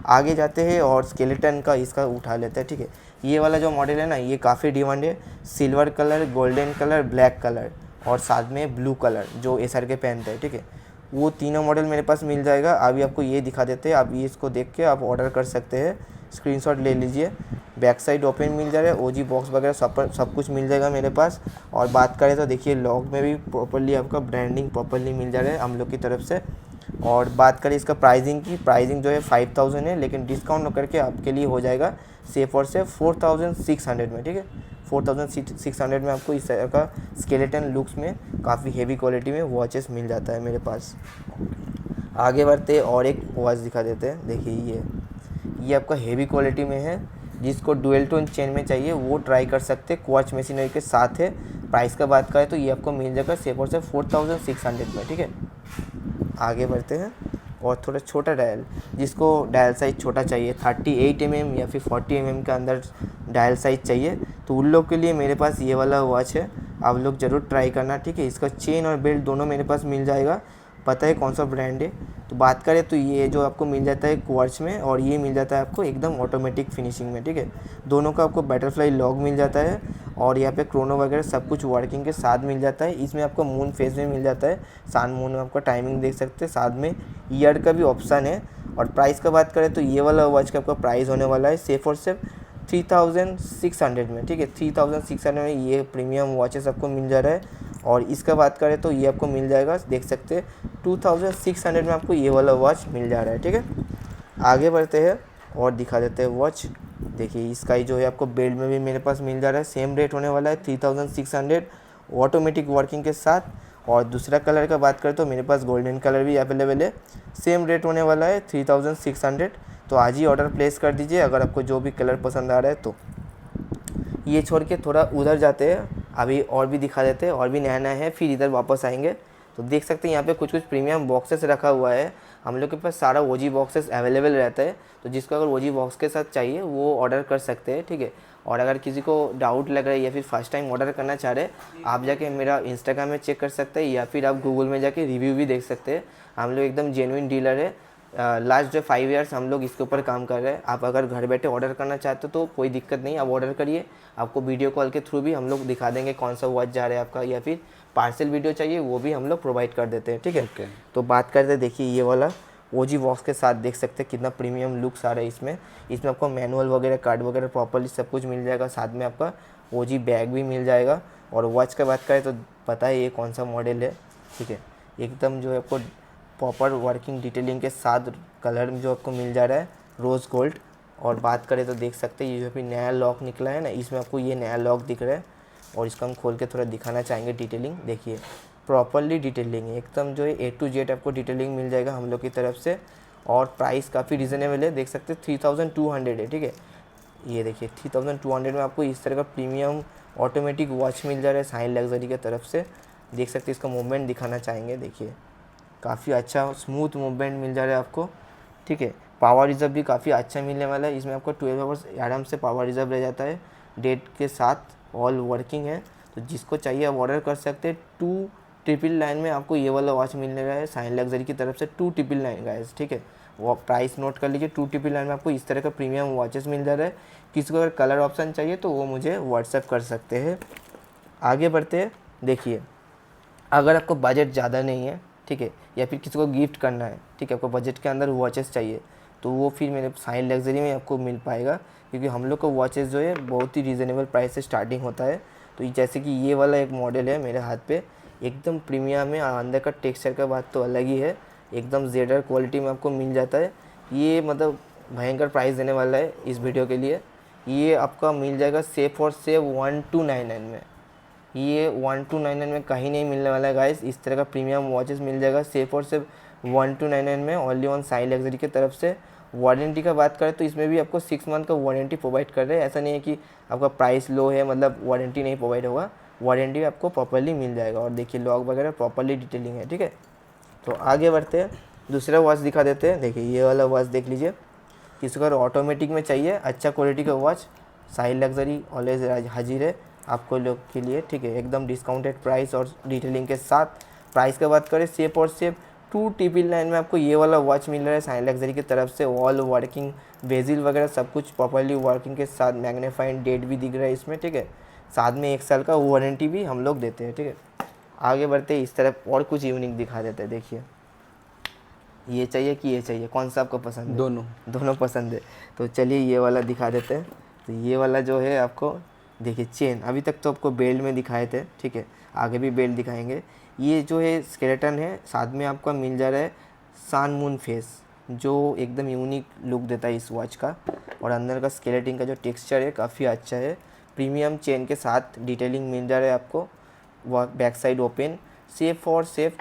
आगे जाते हैं और स्केलेटन का इसका उठा लेते हैं, ठीक है। ये वाला जो मॉडल है ना, ये काफ़ी डिमांड है, silver colour, golden colour, black colour, और साथ में ब्लू कलर जो एसआर के पहनते हैं, ठीक है। वो तीनों मॉडल मेरे पास मिल जाएगा। अभी आपको ये दिखा देते हैं, आप ये इसको देख के आप ऑर्डर कर सकते हैं। स्क्रीनशॉट ले लीजिए। बैक साइड ओपन मिल जा रहा है, ओजी बॉक्स वगैरह सब कुछ मिल जाएगा मेरे पास। और बात करें तो देखिए लॉक में भी प्रॉपरली आपका ब्रांडिंग प्रॉपरली मिल जा रहा है हम लोग की तरफ से। और बात करें इसका प्राइसिंग की, प्राइसिंग जो है 5000 है, लेकिन डिस्काउंट करके आपके लिए हो जाएगा सेफ और सेफ 4600 में, ठीक है। 4600 में आपको इस तरह का स्केलेटन लुक्स में काफ़ी हेवी क्वालिटी में वॉचेस मिल जाता है मेरे पास। आगे बढ़ते और एक वॉच दिखा देते हैं। देखिए ये आपका हेवी क्वालिटी में है। जिसको डुअल टोन चेन में चाहिए वो ट्राई कर सकते हैं, क्वार्ट्ज मशीनरी के साथ है। प्राइस का बात करें तो ये आपको मिल जाएगा सेफ और सेफ 4600 में, ठीक है। आगे बढ़ते हैं और थोड़ा छोटा डायल, जिसको डायल साइज़ छोटा चाहिए 38 mm या फिर 40 mm के अंदर डायल साइज़ चाहिए, तो उन लोग के लिए मेरे पास ये वाला वॉच है। आप लोग ज़रूर ट्राई करना, ठीक है। इसका चेन और बेल्ट दोनों मेरे पास मिल जाएगा, पता है कौन सा ब्रांड है। तो बात करें तो ये जो आपको मिल जाता है क्वार्ट्ज में, और ये मिल जाता है आपको एकदम ऑटोमेटिक फिनिशिंग में, ठीक है। दोनों का आपको बटरफ्लाई लॉक मिल जाता है और यहाँ पे क्रोनो वगैरह सब कुछ वर्किंग के साथ मिल जाता है। इसमें आपको मून फेस में मिल जाता है, सन मून में आपका टाइमिंग देख सकते हैं, साथ में ईयर का भी ऑप्शन है। और प्राइस का बात करें तो ये वाला वॉच का आपका प्राइस होने वाला है सिर्फ और सिर्फ 3600 में, ठीक है। 3600 में ये प्रीमियम वॉचेस आपको मिल जा रहा है। और इसका बात करें तो ये आपको मिल जाएगा, देख सकते हैं 2600 में आपको ये वाला वॉच मिल जा रहा है, ठीक है। आगे बढ़ते हैं और दिखा देते हैं वॉच। देखिए इसका ही जो है आपको बेल्ट में भी मेरे पास मिल जा रहा है, सेम रेट होने वाला है 3600 ऑटोमेटिक वर्किंग के साथ। और दूसरा कलर का बात करें तो मेरे पास गोल्डन कलर भी अवेलेबल है, सेम रेट होने वाला है 3600। तो आज ही ऑर्डर प्लेस कर दीजिए अगर आपको जो भी कलर पसंद आ रहा है तो। ये छोड़ के थोड़ा उधर जाते हैं, अभी और भी दिखा देते हैं, और भी नया नया है, फिर इधर वापस आएंगे। तो देख सकते हैं यहाँ पे कुछ कुछ प्रीमियम बॉक्सेस रखा हुआ है। हम लोग के पास सारा ओजी बॉक्सेस अवेलेबल रहता है, तो जिसको अगर ओजी बॉक्स के साथ चाहिए वो ऑर्डर कर सकते हैं, ठीक है। और अगर किसी को डाउट लग रहा है या फिर फर्स्ट टाइम ऑर्डर करना चाह रहे हैं, आप जाके मेरा इंस्टाग्राम में चेक कर सकते हैं या फिर आप गूगल में जाके रिव्यू भी देख सकते हैं। हम लोग एकदम जेन्युइन डीलर है। लास्ट जो 5 ईयर्स हम लोग इसके ऊपर काम कर रहे हैं। आप अगर घर बैठे ऑर्डर करना चाहते हो तो कोई दिक्कत नहीं, आप ऑर्डर करिए। आपको वीडियो कॉल के थ्रू भी हम लोग दिखा देंगे कौन सा वॉच जा रहा है आपका, या फिर पार्सल वीडियो चाहिए वो भी हम लोग प्रोवाइड कर देते हैं, ठीक है। तो बात करते हैं, देखिए ये वाला ओजी बॉक्स के साथ देख सकते हैं कितना प्रीमियम लुक्स आ रहा है इसमें। इसमें आपको मैनुअल वगैरह कार्ड वगैरह प्रॉपर्ली सब कुछ मिल जाएगा, साथ में आपका ओजी बैग भी मिल जाएगा। और वॉच का बात करें तो पता है ये कौन सा मॉडल है, ठीक है। एकदम जो है आपको प्रॉपर वर्किंग डिटेलिंग के साथ कलर जो आपको मिल जा रहा है रोज़ गोल्ड। और बात करें तो देख सकते हैं ये जो भी नया लॉक निकला है ना, इसमें आपको ये नया लॉक दिख रहा है। और इसको हम खोल के थोड़ा दिखाना चाहेंगे डिटेलिंग। देखिए प्रॉपरली डिटेलिंग एकदम जो है A to Z आपको डिटेलिंग मिल जाएगा हम लोग की तरफ से। और प्राइस काफ़ी रिजनेबल है, देख सकते हैं 3200 है, ठीक है। ये देखिए 3200 में आपको इस तरह का प्रीमियम ऑटोमेटिक वॉच मिल जा रहा है साइन लग्जरी की तरफ से। देख सकते हैं इसका मूवमेंट दिखाना चाहेंगे, देखिए काफ़ी अच्छा स्मूथ मूवमेंट मिल जा रहा है आपको, ठीक है। पावर रिजर्व भी काफ़ी अच्छा मिलने वाला है, इसमें आपको 12 आवर्स आराम से पावर रिजर्व रह जाता है, डेट के साथ ऑल वर्किंग है। तो जिसको चाहिए आप ऑर्डर कर सकते हैं। 2999 में आपको ये वाला वॉच मिलने रहा है साइन लग्जरी की तरफ से, 2999 गाइस, ठीक है। वो प्राइस नोट कर लीजिए, 2999 में आपको इस तरह का प्रीमियम वॉचेस मिल जा रहा है। किसी को अगर कलर ऑप्शन चाहिए तो वो मुझे व्हाट्सएप कर सकते हैं। आगे बढ़ते हैं, देखिए अगर आपको बजट ज़्यादा नहीं है, ठीक है, या फिर किसी को गिफ्ट करना है, ठीक है, आपको बजट के अंदर वॉचेस चाहिए तो वो फिर मेरे साइन लग्जरी में आपको मिल पाएगा, क्योंकि हम लोग का वॉचेस जो है बहुत ही रीज़नेबल प्राइस से स्टार्टिंग होता है। तो जैसे कि ये वाला एक मॉडल है मेरे हाथ पे, एकदम प्रीमियम है, अंदर का टेक्सचर का बात तो अलग ही है, एकदम जेडर क्वालिटी में आपको मिल जाता है। ये मतलब भयंकर प्राइस देने वाला है इस वीडियो के लिए। ये आपका मिल जाएगा सेफ और सेफ 1299 में। ये 1299 में कहीं नहीं मिलने वाला है गाइस। इस तरह का प्रीमियम वॉचेस मिल जाएगा सिर्फ और सिर्फ 1299 में, ओनली ऑन साइन लग्जरी की तरफ से। वारंटी का बात करें तो इसमें भी आपको 6 मंथ का वारंटी प्रोवाइड कर रहे हैं। ऐसा नहीं है कि आपका प्राइस लो है मतलब वारंटी नहीं प्रोवाइड होगा, वारंटी आपको प्रॉपर्ली मिल जाएगा। और देखिए लॉक वगैरह प्रॉपर्ली डिटेलिंग है, ठीक है। तो आगे बढ़ते हैं, दूसरा वॉच दिखा देते हैं। देखिए ये वाला वॉच देख लीजिए, किसी को ऑटोमेटिक में चाहिए अच्छा क्वालिटी का वॉच, साइन लग्जरी ऑलवेज हाजिर है आपको लोग के लिए, ठीक है। एकदम डिस्काउंटेड प्राइस और डिटेलिंग के साथ। प्राइस का बात करें सेफ और सेफ 2999 में आपको ये वाला वॉच मिल रहा है साइन लग्जरी की तरफ से। ऑल वर्किंग बेजिल वगैरह सब कुछ प्रॉपर्ली वर्किंग के साथ, मैग्नीफाइंग डेट भी दिख रहा है इसमें, ठीक है। साथ में 1 साल का वारंटी भी हम लोग देते हैं, ठीक है। आगे बढ़ते इस तरफ और कुछ यूनिक दिखा देते हैं। देखिए ये चाहिए कि ये चाहिए, कौन सा आपको पसंद है? दोनों पसंद है। तो चलिए ये वाला दिखा देते हैं। तो ये वाला जो है आपको देखिए चेन, अभी तक तो आपको बेल्ट में दिखाए थे, ठीक है, आगे भी बेल्ट दिखाएंगे। ये जो है स्केलेटन है, साथ में आपका मिल जा रहा है सन मून फेस, जो एकदम यूनिक लुक देता है इस वॉच का। और अंदर का स्केलेटिंग का जो टेक्सचर है काफ़ी अच्छा है। प्रीमियम चेन के साथ डिटेलिंग मिल जा रहा है आपको। वह बैक साइड ओपन, सेफ और सेफ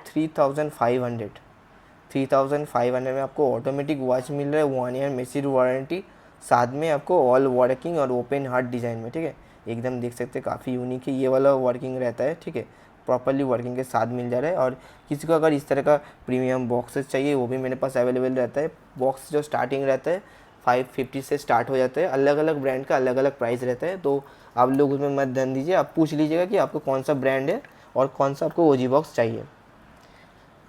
3500 में आपको ऑटोमेटिक वॉच मिल रहा है, 1 ईयर मैसिव वारंटी, साथ में आपको ऑल वर्किंग और ओपन हार्ट डिज़ाइन में, ठीक है। एकदम देख सकते हैं काफ़ी यूनिक है, ये वाला वर्किंग रहता है, ठीक है, प्रॉपरली वर्किंग के साथ मिल जा रहा है। और किसी को अगर इस तरह का प्रीमियम बॉक्सेस चाहिए वो भी मेरे पास अवेलेबल रहता है। बॉक्स जो स्टार्टिंग रहता है 550 से स्टार्ट हो जाता है। अलग अलग ब्रांड का अलग अलग प्राइस रहता है, तो आप लोग उसमें मत ध्यान दीजिए, आप पूछ लीजिएगा कि आपको कौन सा ब्रांड है और कौन सा आपको ओजी बॉक्स चाहिए।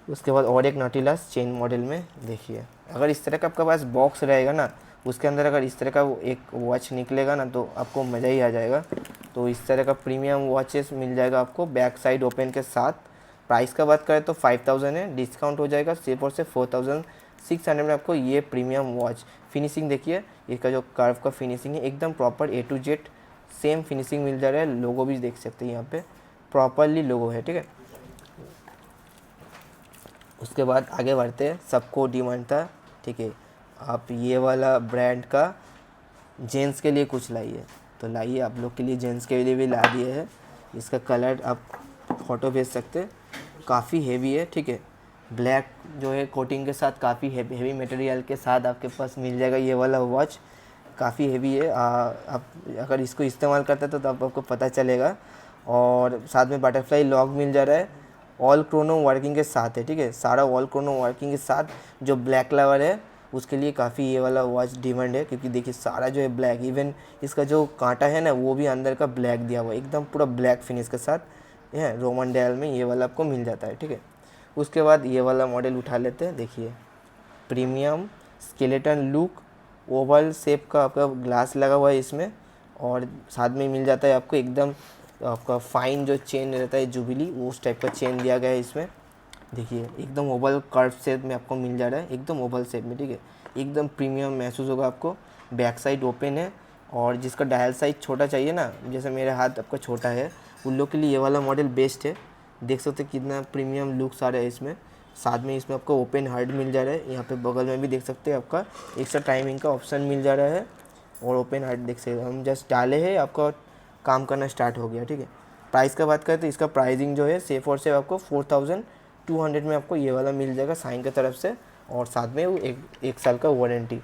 उसके बाद और एक नॉटिलस चेन मॉडल में देखिए, अगर इस तरह का आपके पास बॉक्स रहेगा ना, उसके अंदर अगर इस तरह का एक वॉच निकलेगा ना, तो आपको मज़ा ही आ जाएगा। तो इस तरह का प्रीमियम वॉचेस मिल जाएगा आपको बैक साइड ओपन के साथ। प्राइस का बात करें तो 5000 है, डिस्काउंट हो जाएगा सिर्फ और सिर्फ 4600 में आपको ये प्रीमियम वॉच। फिनिशिंग देखिए, इसका जो कर्व का फिनिशिंग है एकदम proper A to Z same finishing मिल जा रहा है। लोगो भी देख सकते हैं यहाँ पे प्रॉपरली लोगो है, ठीक है। उसके बाद आगे बढ़ते हैं, सबको डिमांड था, ठीक है, आप ये वाला ब्रांड का जेंट्स के लिए कुछ लाइए, तो लाइए आप लोग के लिए जेंट्स के लिए भी ला दिए है। इसका कलर आप फ़ोटो भेज सकते हैं, काफ़ी हेवी है, ठीक है, ब्लैक जो है कोटिंग के साथ काफ़ी हेवी मटेरियल के साथ आपके पास मिल जाएगा ये वाला वॉच। काफ़ी हेवी है, आप अगर इसको इस्तेमाल करते तो आपको पता चलेगा। और साथ में बटरफ्लाई लॉक मिल जा रहा है, ऑल क्रोनो वर्किंग के साथ है, ठीक है, सारा ऑल क्रोनो वर्किंग के साथ। जो ब्लैक लवर है उसके लिए काफ़ी ये वाला वॉच डिमांड है, क्योंकि देखिए सारा जो है ब्लैक, इवन इसका जो कांटा है ना वो भी अंदर का ब्लैक दिया हुआ है, एकदम पूरा ब्लैक फिनिश के साथ है। रोमन डायल में ये वाला आपको मिल जाता है, ठीक है। उसके बाद ये वाला मॉडल उठा लेते हैं। देखिए premium skeleton look, Oval shape का आपका ग्लास लगा हुआ है इसमें, और साथ में मिल जाता है आपको एकदम आपका फाइन जो चेन रहता है जुबिली, उस टाइप का चेन दिया गया है इसमें। देखिए एकदम ओवल कर्व शेप में आपको मिल जा रहा है, एकदम ओवल शेप में, ठीक है, एकदम प्रीमियम महसूस होगा आपको। बैक साइड ओपन है, और जिसका डायल साइज छोटा चाहिए ना, जैसे मेरे हाथ आपका छोटा है, उन लोग के लिए ये वाला मॉडल बेस्ट है। देख सकते हैं कितना प्रीमियम लुक्स आ रहा है इसमें। साथ में इसमें आपको ओपन हार्ट मिल जा रहा है, यहाँ पे बगल में भी देख सकते हैं आपका एक्स्ट्रा टाइमिंग का ऑप्शन मिल जा रहा है। और ओपन हार्ट देख सकते हैं, हम जस्ट डाले हैं, आपका काम करना स्टार्ट हो गया, ठीक है। प्राइस का बात करें तो इसका प्राइसिंग जो है सेफ और सेफ आपको 4200 में आपको ये वाला मिल जाएगा साइन की तरफ से, और साथ में वो एक साल का वारंटी।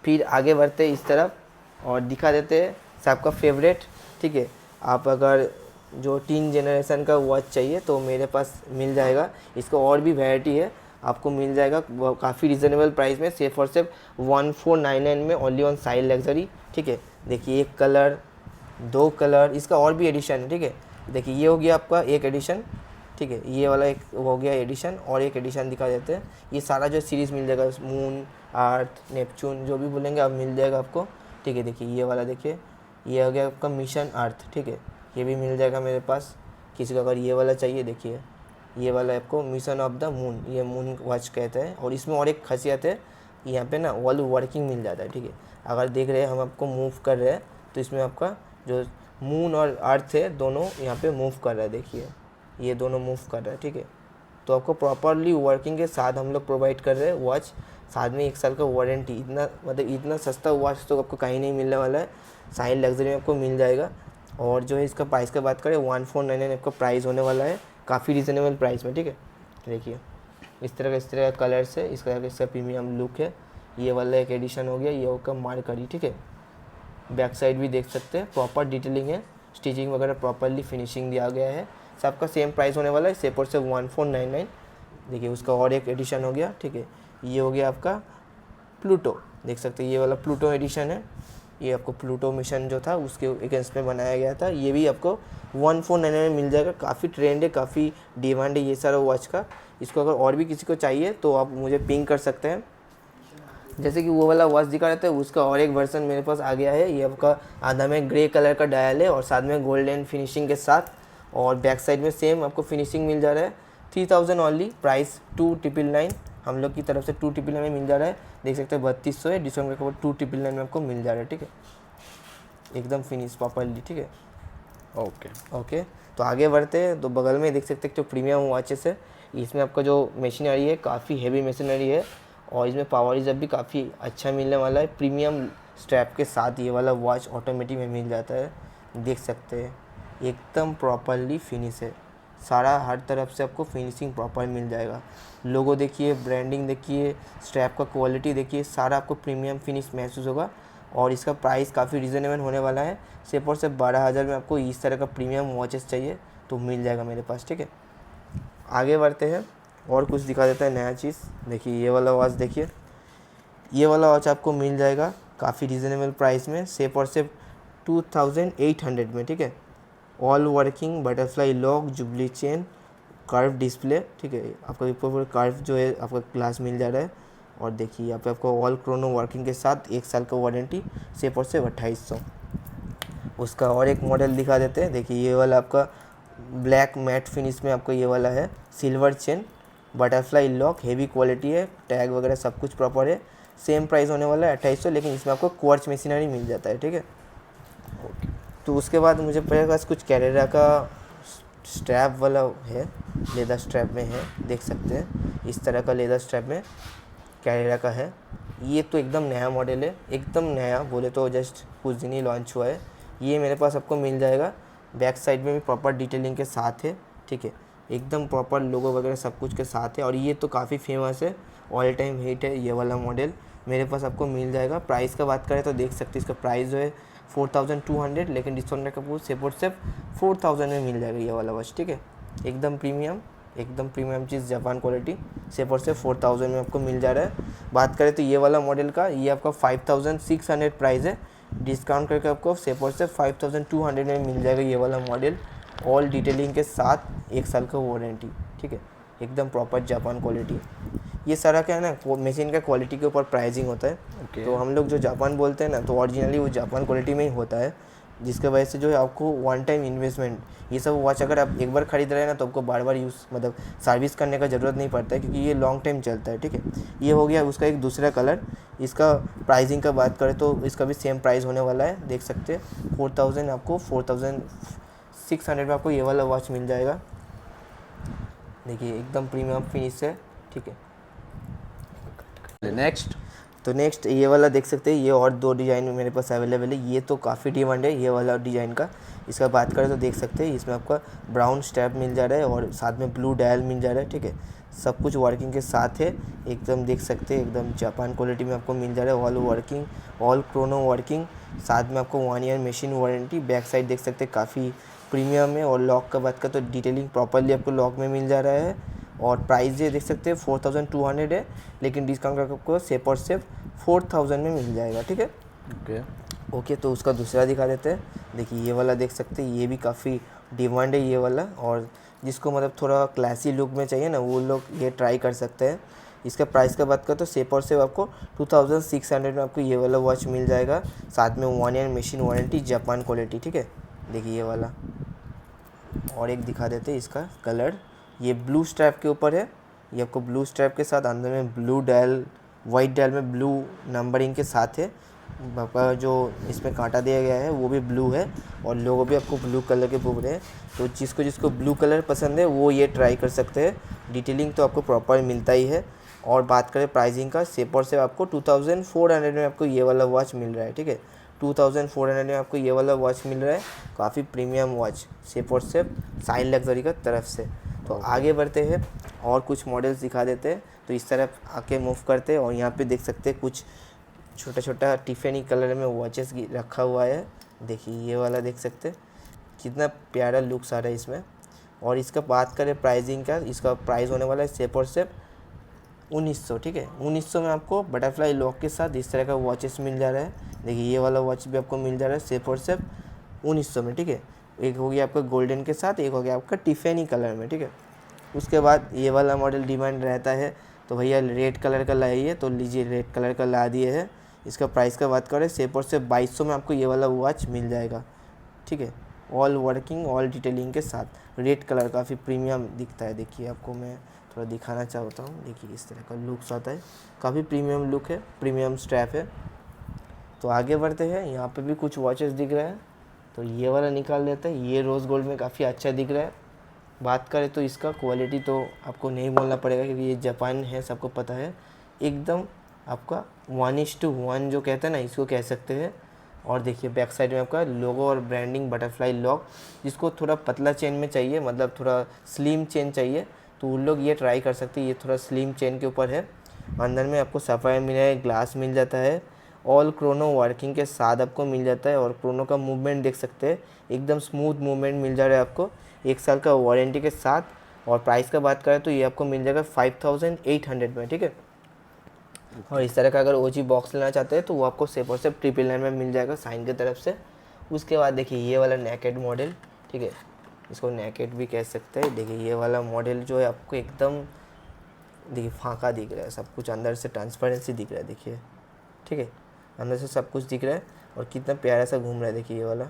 फिर आगे बढ़ते इस तरफ और दिखा देते हैं सबका फेवरेट, ठीक है। आप अगर जो 3 जनरेशन का वॉच चाहिए तो मेरे पास मिल जाएगा, इसका और भी वैरायटी है, आपको मिल जाएगा काफ़ी रिजनेबल प्राइस में, सिर्फ और सिर्फ 1499 में, ओनली ऑन साइल लग्जरी, ठीक है। देखिए एक कलर, 2 कलर, इसका और भी एडिशन है, ठीक है। देखिए ये हो गया आपका एक एडिशन, ठीक है, ये वाला एक हो गया एडिशन, और एक एडिशन दिखा देते हैं। ये सारा जो सीरीज़ मिल जाएगा, मून, अर्थ, नेपच्यून, जो भी बोलेंगे आप मिल जाएगा आपको, ठीक है। देखिए ये वाला, देखिए ये हो गया आपका मिशन अर्थ, ठीक है, ये भी मिल जाएगा मेरे पास। किसी को अगर ये वाला चाहिए, देखिए ये वाला आपको मिशन ऑफ द मून, ये मून वॉच कहते हैं। और इसमें और एक खासियत है, यहाँ पे ना ऑल वर्किंग मिल जाता है, ठीक है। अगर देख रहे हैं हम आपको मूव कर रहे हैं, तो इसमें आपका जो मून और अर्थ है दोनों यहाँ पे मूव कर रहा है, देखिए ये दोनों मूव कर रहा है, ठीक है। तो आपको प्रॉपरली वर्किंग के साथ हम लोग प्रोवाइड कर रहे हैं वॉच, साथ में 1 साल का वारंटी। इतना मतलब इतना सस्ता वॉच तो आपको कहीं नहीं मिलने वाला है, साइन लग्जरी में आपको मिल जाएगा। और जो है इसका प्राइस का बात करें 1499 आपका प्राइस होने वाला है, काफ़ी रिजनेबल प्राइस में, ठीक है। देखिए इस तरह का कलर से इसका प्रीमियम लुक है। ये वाला एक एडिशन हो गया, ये होगा मार्करी, ठीक है। बैक साइड भी देख सकते हैं, प्रॉपर डिटेलिंग है, स्टिचिंग वगैरह प्रॉपरली फिनिशिंग दिया गया है। सबका सेम प्राइस होने वाला है, सिर्फ और सिर्फ 1499। देखिए उसका और एक एडिशन हो गया, ठीक है। ये हो गया आपका प्लूटो, देख सकते हैं ये वाला प्लूटो एडिशन है। ये आपको प्लूटो मिशन जो था उसके अगेंस्ट में बनाया गया था, ये भी आपको 1499 में मिल जाएगा। काफ़ी ट्रेंड है, काफ़ी डिमांड है ये सारा वॉच का। इसको अगर और भी किसी को चाहिए तो आप मुझे पिंग कर सकते हैं। जैसे कि वो वाला वॉच दिखा रहे थे, उसका और एक वर्जन मेरे पास आ गया है। ये आपका आधा में ग्रे कलर का डायल है, और साथ में गोल्डन फिनिशिंग के साथ, और बैक साइड में सेम आपको फिनिशिंग मिल जा रहा है 3000 ओनली, प्राइस 2999 हम लोग की तरफ से 2999 में मिल जा रहा है। देख सकते हैं 3200 है, डिस्काउंट के ऊपर 2999 में आपको मिल जा रहा है। ठीक है, एकदम फिनिश प्रॉपरली। ठीक है, ओके तो आगे बढ़ते हैं। तो बगल में देख सकते हैं जो प्रीमियम वॉचेस है, इसमें आपका जो मशीनरी है काफ़ी हेवी मशीनरी है और इसमें पावर रिजर्व भी काफ़ी अच्छा मिलने वाला है। प्रीमियम स्ट्रैप के साथ ये वाला वॉच ऑटोमेटिक में मिल जाता है। देख सकते हैं एकदम प्रॉपरली फिनिश है, सारा हर तरफ से आपको फिनिशिंग प्रॉपर मिल जाएगा। लोगो देखिए, ब्रांडिंग देखिए, स्ट्रैप का क्वालिटी देखिए, सारा आपको प्रीमियम फिनिश महसूस होगा। और इसका प्राइस काफ़ी रिजनेबल होने वाला है। सिर्फ और सिर्फ 12,000 में आपको इस तरह का प्रीमियम वॉचेस चाहिए तो मिल जाएगा मेरे पास। ठीक है, आगे बढ़ते हैं और कुछ दिखा देता है नया चीज़। देखिए ये वाला वॉच, देखिए ये वाला वॉच आपको मिल जाएगा काफ़ी रिजनेबल प्राइस में, सिर्फ और सिर्फ 2800 में। ठीक है, all working butterfly lock, jubilee chain, curve display. ठीक है, आपका ऊपर कर्व जो है आपका ग्लास मिल जा रहा है। और देखिए यहाँ पे आपको ऑल क्रोनो वर्किंग के साथ 1 साल का वारंटी, सिर्फ और सिर्फ 2800। उसका और एक मॉडल दिखा देते हैं। देखिए ये वाला आपका ब्लैक मैट फिनिश में आपको ये वाला है, silver chain, butterfly lock, heavy quality है, टैग वगैरह सब कुछ प्रॉपर है। सेम प्राइस होने वाला है 2800, लेकिन इसमें आपको क्वार्ट्ज मशीनरी मिल जाता है। ठीक है, तो उसके बाद मुझे मेरे पास कुछ कैरेरा का स्ट्रैप वाला है, लेदर स्ट्रैप में है, देख सकते हैं इस तरह का लेदर स्ट्रैप में कैरेरा का है। ये तो एकदम नया मॉडल है, एकदम नया बोले तो जस्ट कुछ दिन ही लॉन्च हुआ है। ये मेरे पास आपको मिल जाएगा, बैक साइड में भी प्रॉपर डिटेलिंग के साथ है। ठीक है, एकदम प्रॉपर लोगो वगैरह सब कुछ के साथ है। और ये तो काफ़ी फेमस है, ऑल टाइम हिट है ये वाला मॉडल, मेरे पास आपको मिल जाएगा। प्राइस का बात करें तो देख सकते हैं इसका प्राइस जो है 4200, लेकिन डिस्काउंट का पूछ सिर्फ 4000 में मिल जाएगा ये वाला वॉच। ठीक है, एकदम प्रीमियम चीज़, जापान क्वालिटी, सिर्फ और सिर्फ 4000 में आपको मिल जा रहा है। बात करें तो ये वाला मॉडल का, ये आपका 5600 प्राइस है, डिस्काउंट करके आपको सिर्फ और सिर्फ 5200 में मिल जाएगा ये वाला मॉडल, ऑल डिटेलिंग के साथ 1 साल का वारंटी। ठीक है, एकदम प्रॉपर जापान क्वालिटी। ये सारा क्या है ना, मशीन का क्वालिटी के ऊपर प्राइसिंग होता है। तो हम लोग जो जापान बोलते हैं ना, तो ओरिजिनली वो जापान क्वालिटी में ही होता है, जिसके वजह से जो है आपको वन टाइम इन्वेस्टमेंट, ये सब वॉच अगर आप एक बार खरीद रहे हैं ना तो आपको बार बार यूज़ मतलब सर्विस करने का ज़रूरत नहीं पड़ता है, क्योंकि ये लॉन्ग टाइम चलता है। ठीक है, ये हो गया उसका एक दूसरा कलर। इसका प्राइसिंग का बात करें तो इसका भी सेम प्राइस होने वाला है, देख सकते हैं 4000, आपको 4600 में आपको ये वाला वॉच मिल जाएगा। देखिए एकदम प्रीमियम फिनिश है। ठीक है, नेक्स्ट ये वाला देख सकते हैं, ये और 2 डिज़ाइन मेरे पास अवेलेबल है। ये तो काफ़ी डिमांड है ये वाला डिज़ाइन का। इसका बात करें तो देख सकते हैं इसमें आपका ब्राउन स्ट्रैप मिल जा रहा है और साथ में ब्लू डायल मिल जा रहा है। ठीक है, सब कुछ वर्किंग के साथ है, एकदम देख सकते हैं एकदम जापान क्वालिटी में आपको मिल जा रहा है। All working, all Chrono working, साथ में आपको 1 year machine warranty. Back side देख सकते हैं काफ़ी प्रीमियम है। और लॉक का बात करें तो डिटेलिंग प्रॉपरली आपको लॉक में मिल जा रहा है। और प्राइस ये देख सकते हैं 4200 है, लेकिन डिस्काउंट करके आपको सिर्फ और सिर्फ 4000 में मिल जाएगा। ठीक है, ओके तो उसका दूसरा दिखा देते हैं। देखिए ये वाला देख सकते हैं, ये भी काफ़ी डिमांड है ये वाला, और जिसको मतलब थोड़ा क्लासी लुक में चाहिए ना, वो लोग ये ट्राई कर सकते हैं। इसका प्राइस का बात करें तो सिर्फ और सिर्फ आपको 2600 में आपको ये वाला वॉच मिल जाएगा, साथ में 1 year machine warranty, Japan quality. ठीक है, देखिए ये वाला और एक दिखा देते हैं इसका कलर। ये ब्लू स्ट्रैप के ऊपर है, ये आपको ब्लू स्ट्रैप के साथ अंदर में ब्लू डायल, वाइट डायल में ब्लू नंबरिंग के साथ है। आपका जो इसमें कांटा दिया गया है वो भी ब्लू है और लोगो भी आपको ब्लू कलर के ऊपर है। तो जिसको ब्लू कलर पसंद है वो ये ट्राई कर सकते हैं। डिटेलिंग तो आपको प्रॉपर मिलता ही है। और बात करें प्राइसिंग का, सिर्फ और सिर्फ आपको 2400 में आपको ये वाला वॉच मिल रहा है। ठीक है, 2400 में आपको ये वाला वॉच मिल रहा है, काफ़ी प्रीमियम वॉच, सिर्फ और सिर्फ साइन लग्जरी का तरफ से। तो आगे बढ़ते हैं और कुछ मॉडल्स दिखा देते हैं। तो इस तरफ आके मूव करते हैं और यहाँ पे देख सकते हैं कुछ छोटा छोटा टिफिनी कलर में वॉचेस रखा हुआ है। देखिए ये वाला देख सकते हैं, कितना प्यारा लुक्स आ रहा है इसमें। और इसका बात करें प्राइसिंग का, इसका प्राइस होने वाला है सिर्फ और सिर्फ 1900। ठीक है, 1900 में आपको बटरफ्लाई लॉक के साथ इस तरह का वॉचेस मिल जा रहा है। देखिए ये वाला वॉच भी आपको मिल जा रहा है सिर्फ और सिर्फ 1900 में। ठीक है, एक हो गया आपका गोल्डन के साथ, एक हो गया आपका टिफिनी कलर में। ठीक है, उसके बाद ये वाला मॉडल डिमांड रहता है तो भैया रेड कलर का लाइए, तो लीजिए रेड कलर का ला दिए है। इसका प्राइस का बात करें सिर्फ और सिर्फ 2200 में आपको ये वाला वॉच मिल जाएगा। ठीक है, ऑल वर्किंग ऑल डिटेलिंग के साथ। रेड कलर काफ़ी प्रीमियम दिखता है। देखिए आपको मैं थोड़ा दिखाना चाहता हूँ। देखिए इस तरह का लुक्स आता है, काफ़ी प्रीमियम लुक है, प्रीमियम स्ट्रैप है। तो आगे बढ़ते हैं, यहाँ पे भी कुछ वॉचेस दिख रहा है, तो ये वाला निकाल लेते हैं। ये रोज़ गोल्ड में काफ़ी अच्छा दिख रहा है। बात करें तो इसका क्वालिटी तो आपको नहीं बोलना पड़ेगा क्योंकि ये जापान है, सबको पता है। एकदम आपका 1:1 जो कहते हैं ना, इसको कह सकते हैं। और देखिए बैक साइड में आपका लोगो और ब्रांडिंग बटरफ्लाई लॉक। जिसको थोड़ा पतला चेन में चाहिए, मतलब थोड़ा स्लिम चेन चाहिए, तो उन लोग ये ट्राई कर सकते हैं। ये थोड़ा स्लिम चेन के ऊपर है। अंदर में आपको सफ़ायर मिला ग्लास मिल जाता है। ऑल क्रोनो वर्किंग के साथ आपको मिल जाता है। और क्रोनो का मूवमेंट देख सकते हैं, एकदम स्मूथ मूवमेंट मिल जा रहा है आपको 1 साल का वारंटी के साथ। और प्राइस का बात करें तो ये आपको मिल जाएगा 5800 में, ठीक है। और इस तरह का अगर ओजी बॉक्स लेना चाहते हैं तो वो आपको सिर्फ और सिर्फ 999 में मिल जाएगा साइन की तरफ से। उसके बाद देखिए ये वाला नेकेड मॉडल, ठीक है, इसको नेकेड भी कह सकते हैं। देखिए ये वाला मॉडल जो है आपको एकदम देखिए फाँका दिख रहा है, सब कुछ अंदर से ट्रांसपेरेंसी दिख रहा है। देखिए ठीक है, अंदर से सब कुछ दिख रहा है और कितना प्यारा सा घूम रहा है। देखिए ये वाला,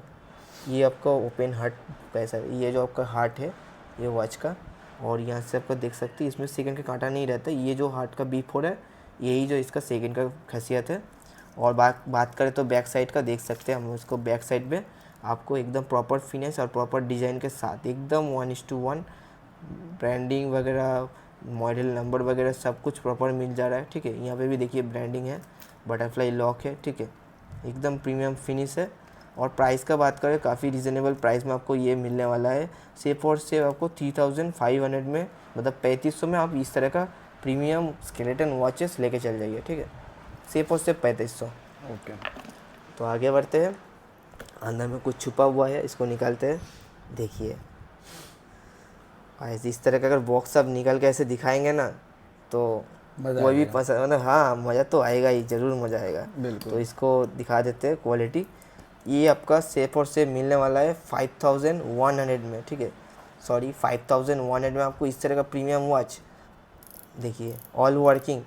ये आपका ओपन हार्ट पैसा, ये जो आपका हार्ट है ये वॉच का, और यहाँ से आपका देख सकते हैं इसमें सेकंड का कांटा नहीं रहता। ये जो हार्ट का बीप हो रहा है यही जो इसका सेकंड का खासियत है। और बात करें तो बैक साइड का देख सकते हैं हम उसको, बैक साइड में आपको एकदम प्रॉपर फिनिश और प्रॉपर डिज़ाइन के साथ एकदम 1:1 ब्रांडिंग वगैरह, मॉडल नंबर वगैरह सब कुछ प्रॉपर मिल जा रहा है, ठीक है। यहाँ पे भी देखिए ब्रांडिंग है, बटरफ्लाई लॉक है, ठीक है, एकदम प्रीमियम फिनिश है। और प्राइस का बात करें काफ़ी रिजनेबल प्राइस में आपको ये मिलने वाला है। सिर्फ और सिर्फ आपको 3500 में, मतलब 3500 में आप इस तरह का प्रीमियम स्केलेटन वॉचेस लेके चल जाइए, ठीक है, सिर्फ और सिर्फ 3500। ओके, तो आगे बढ़ते हैं। अंदर में कुछ छुपा हुआ है, इसको निकालते हैं। देखिए ऐसे इस तरह का अगर बॉक्स आप निकल के ऐसे दिखाएंगे ना तो कोई भी पसंद, मतलब हाँ मज़ा तो आएगा ही, ज़रूर मज़ा आएगा। बिल्कुल। तो इसको दिखा देते हैं क्वालिटी। ये आपका सेफ और सेफ मिलने वाला है 5100 में, ठीक है, सॉरी 5100 में आपको इस तरह का प्रीमियम वॉच। देखिए ऑल वर्किंग,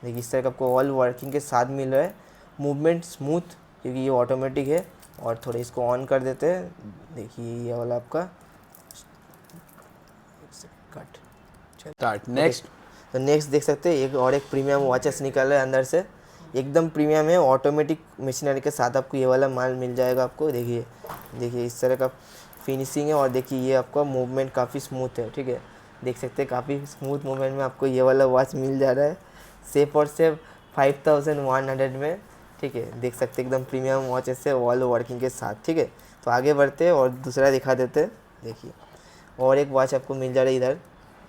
देखिए इस तरह का आपको ऑल वर्किंग के साथ मिल रहा है। मूवमेंट स्मूथ क्योंकि ये ऑटोमेटिक है। और थोड़े इसको ऑन कर देते हैं। देखिए ये वाला आपका कट नेक्स्ट। तो नेक्स्ट देख सकते हैं एक और एक प्रीमियम वॉचेस निकल रहा है अंदर से, एकदम प्रीमियम है, ऑटोमेटिक मशीनरी के साथ आपको ये वाला माल मिल जाएगा आपको। देखिए देखिए इस तरह का फिनिशिंग है। और देखिए ये आपका मूवमेंट काफ़ी स्मूथ है, ठीक है, देख सकते हैं काफ़ी स्मूथ मूवमेंट में आपको ये वाला वॉच मिल जा रहा है सिर्फ और सिर्फ 5100 में, ठीक है, देख सकते हैं एकदम प्रीमियम वॉचेस है ऑल वर्किंग के साथ, ठीक है। तो आगे बढ़ते हैं और दूसरा दिखा देते हैं। देखिए और एक वॉच आपको मिल जा रहा है इधर,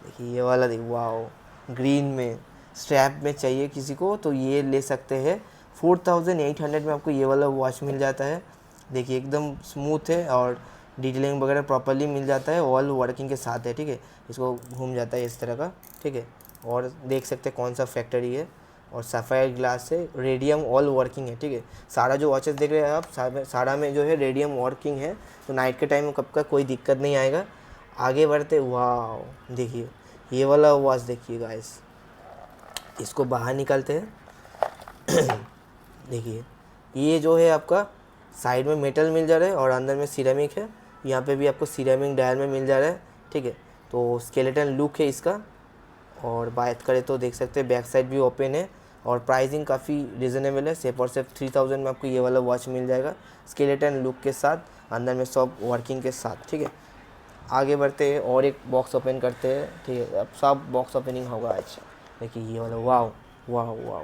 देखिए ये वाला, देखिए वाओ, ग्रीन में स्ट्रैप में चाहिए किसी को तो ये ले सकते हैं। 4800 में आपको ये वाला वॉच मिल जाता है। देखिए एकदम स्मूथ है और डिटेलिंग वगैरह प्रॉपर्ली मिल जाता है, ऑल वर्किंग के साथ है, ठीक है, इसको घूम जाता है इस तरह का, ठीक है। और देख सकते हैं कौन सा फैक्ट्री है और सफ़ायर ग्लास से रेडियम ऑल वर्किंग है, ठीक है। सारा जो वॉचेस देख रहे हैं आप सारा में जो है रेडियम वर्किंग है, तो नाइट के टाइम में कब का कोई दिक्कत नहीं आएगा। आगे बढ़ते, वाह देखिए ये वाला वॉच देखिए गाइस, इसको बाहर निकालते हैं। देखिए ये जो है आपका साइड में मेटल मिल जा रहा है और अंदर में सिरेमिक है। यहाँ पे भी आपको सिरेमिक डायल में मिल जा रहा है, ठीक है। तो स्केलेटन लुक है इसका। और बात करें तो देख सकते हैं बैक साइड भी ओपन है और प्राइसिंग काफ़ी रिजनेबल है। सिर्फ और सिर्फ 3000 में आपको ये वाला वॉच मिल जाएगा स्केलेटन लुक के साथ, अंदर में सब वर्किंग के साथ, ठीक है। आगे बढ़ते हैं और एक बॉक्स ओपन करते हैं, ठीक है, अब सब बॉक्स ओपनिंग होगा आज। देखिए ये वाला, वाह वाह वाह,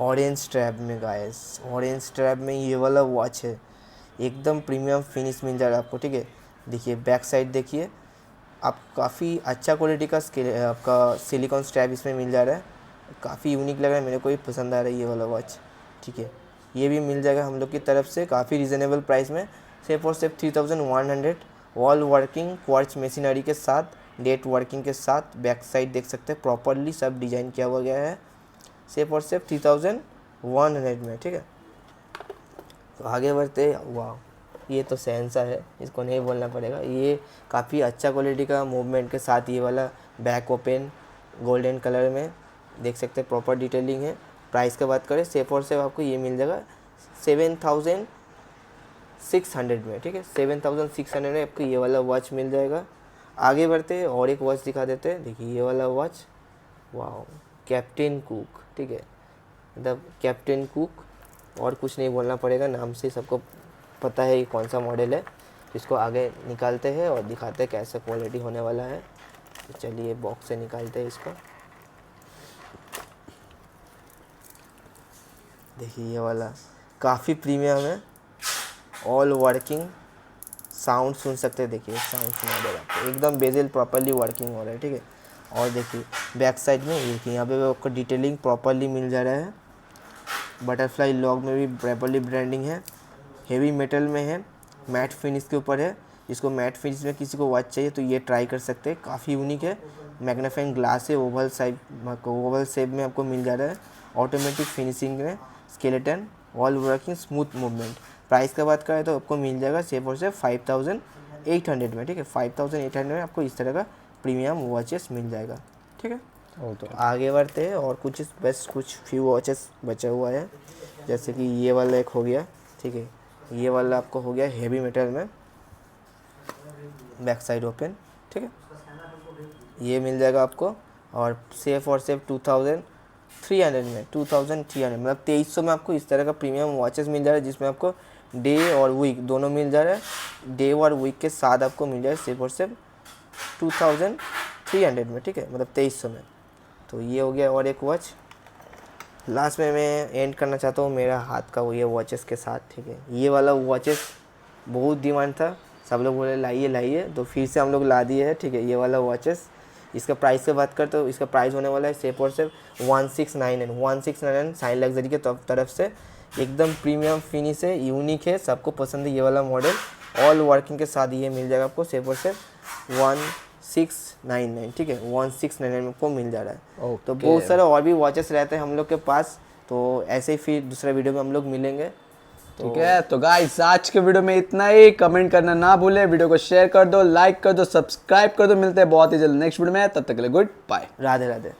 ऑरेंज स्ट्रैप में गाइस, ऑरेंज स्ट्रैप में ये वाला वॉच है, एकदम प्रीमियम फिनिश मिल जा रहा है आपको, ठीक है। देखिए बैक साइड देखिए, आप काफ़ी अच्छा क्वालिटी का आपका सिलिकॉन स्ट्रैप इसमें मिल जा रहा है, काफ़ी यूनिक लग रहा है, मेरे को भी पसंद आ रहा है ये वाला वॉच, ठीक है। ये भी मिल जाएगा हम लोग की तरफ से काफ़ी रिजनेबल प्राइस में, सिर्फ और सिर्फ 3100। ऑल वर्किंग क्वार्ट्ज मशीनरी के साथ, डेट वर्किंग के साथ, बैक साइड देख सकते हैं प्रॉपरली सब डिज़ाइन किया हुआ गया है, सिर्फ और सिर्फ 3100 में, ठीक है। तो आगे बढ़ते, वाह ये तो सहनसा है, इसको नहीं बोलना पड़ेगा। ये काफ़ी अच्छा क्वालिटी का मूवमेंट के साथ ये वाला बैक ओपन गोल्डन कलर में देख सकते हैं, प्रॉपर डिटेलिंग है। प्राइस की बात करें सिर्फ और सिर्फ आपको ये मिल जाएगा 7600 में, ठीक है, 7600 में आपको ये वाला वॉच मिल जाएगा। आगे बढ़ते हैं और एक वॉच दिखा देते हैं। देखिए ये वाला वॉच, वाह, कैप्टन कुक, ठीक है, मतलब कैप्टन कुक, और कुछ नहीं बोलना पड़ेगा, नाम से सबको पता है ये कौन सा मॉडल है। इसको आगे निकालते हैं और दिखाते हैं कैसा क्वालिटी होने वाला है। तो चलिए बॉक्स से निकालते हैं इसको। देखिए ये वाला काफ़ी प्रीमियम है, ऑल वर्किंग, साउंड सुन सकते हैं। देखिए साउंड सुना देगा आपको, एकदम बेजल प्रॉपरली वर्किंग हो रहा है, ठीक है। और देखिए बैक साइड में देखिए यहाँ पे आपको डिटेलिंग प्रॉपरली मिल जा रहा है। बटरफ्लाई लॉग में भी प्रॉपरली ब्रांडिंग है, हेवी मेटल में है, मैट फिनिश के ऊपर है। जिसको मैट फिनिश में किसी को वॉच चाहिए तो ये ट्राई कर सकते हैं, काफ़ी यूनिक है। मैग्नीफाइंग ग्लास है, ओवल शेप में आपको मिल जा रहा है, ऑटोमेटिक फिनिशिंग में, skeleton, all working, smooth movement. Price का बात करें तो आपको मिल जाएगा सिर्फ और सिर्फ 5800 में, ठीक है। 5800 में आपको इस तरह का प्रीमियम वॉचेस मिल जाएगा, ठीक है। तो आगे बढ़ते हैं और कुछ बस कुछ फ्यू वॉचेस बचा हुआ है, जैसे कि ये वाला एक हो गया, ठीक है। ये वाला आपको हो गया हेवी मेटल में, बैक साइड ओपन, ठीक है, ये मिल जाएगा आपको। और सिर्फ 2300 में, 2300 मतलब 2300 में आपको इस तरह का प्रीमियम वॉचेस मिल जा रहा है, जिसमें आपको डे और वीक दोनों मिल जा रहा है। डे और वीक के साथ आपको मिल जाए सिर्फ और सिर्फ 2300 में, ठीक है, मतलब 2300 में। तो ये हो गया और एक वॉच। लास्ट में मैं एंड करना चाहता हूँ मेरा हाथ का वो ये वॉचेस के साथ, ठीक है। ये वाला वॉचेस बहुत डिमांड था, सब लोग बोले लाइए लाइए, तो फिर से हम लोग ला दिए हैं, ठीक है। ये वाला वॉचेस, इसका प्राइस की बात करते हो, इसका प्राइस होने वाला है सिर्फ और सिर्फ 1699 साइन लग्जरी के तरफ से। एकदम प्रीमियम फिनिश है, यूनिक है, सबको पसंद है ये वाला मॉडल। ऑल वर्किंग के साथ ये मिल जाएगा आपको सिर्फ और सिर्फ 1699, ठीक है, 1699 में आपको मिल जा रहा है। तो बहुत सारे और भी वॉचेस रहते हैं हम लोग के पास, तो ऐसे ही फिर दूसरा वीडियो में हम लोग मिलेंगे, ठीक है। तो गाइस आज के वीडियो में इतना ही, कमेंट करना ना भूले, वीडियो को शेयर कर दो, लाइक कर दो, सब्सक्राइब कर दो। मिलते हैं बहुत ही जल्द नेक्स्ट वीडियो में, तब तक के लिए गुड बाय, राधे राधे।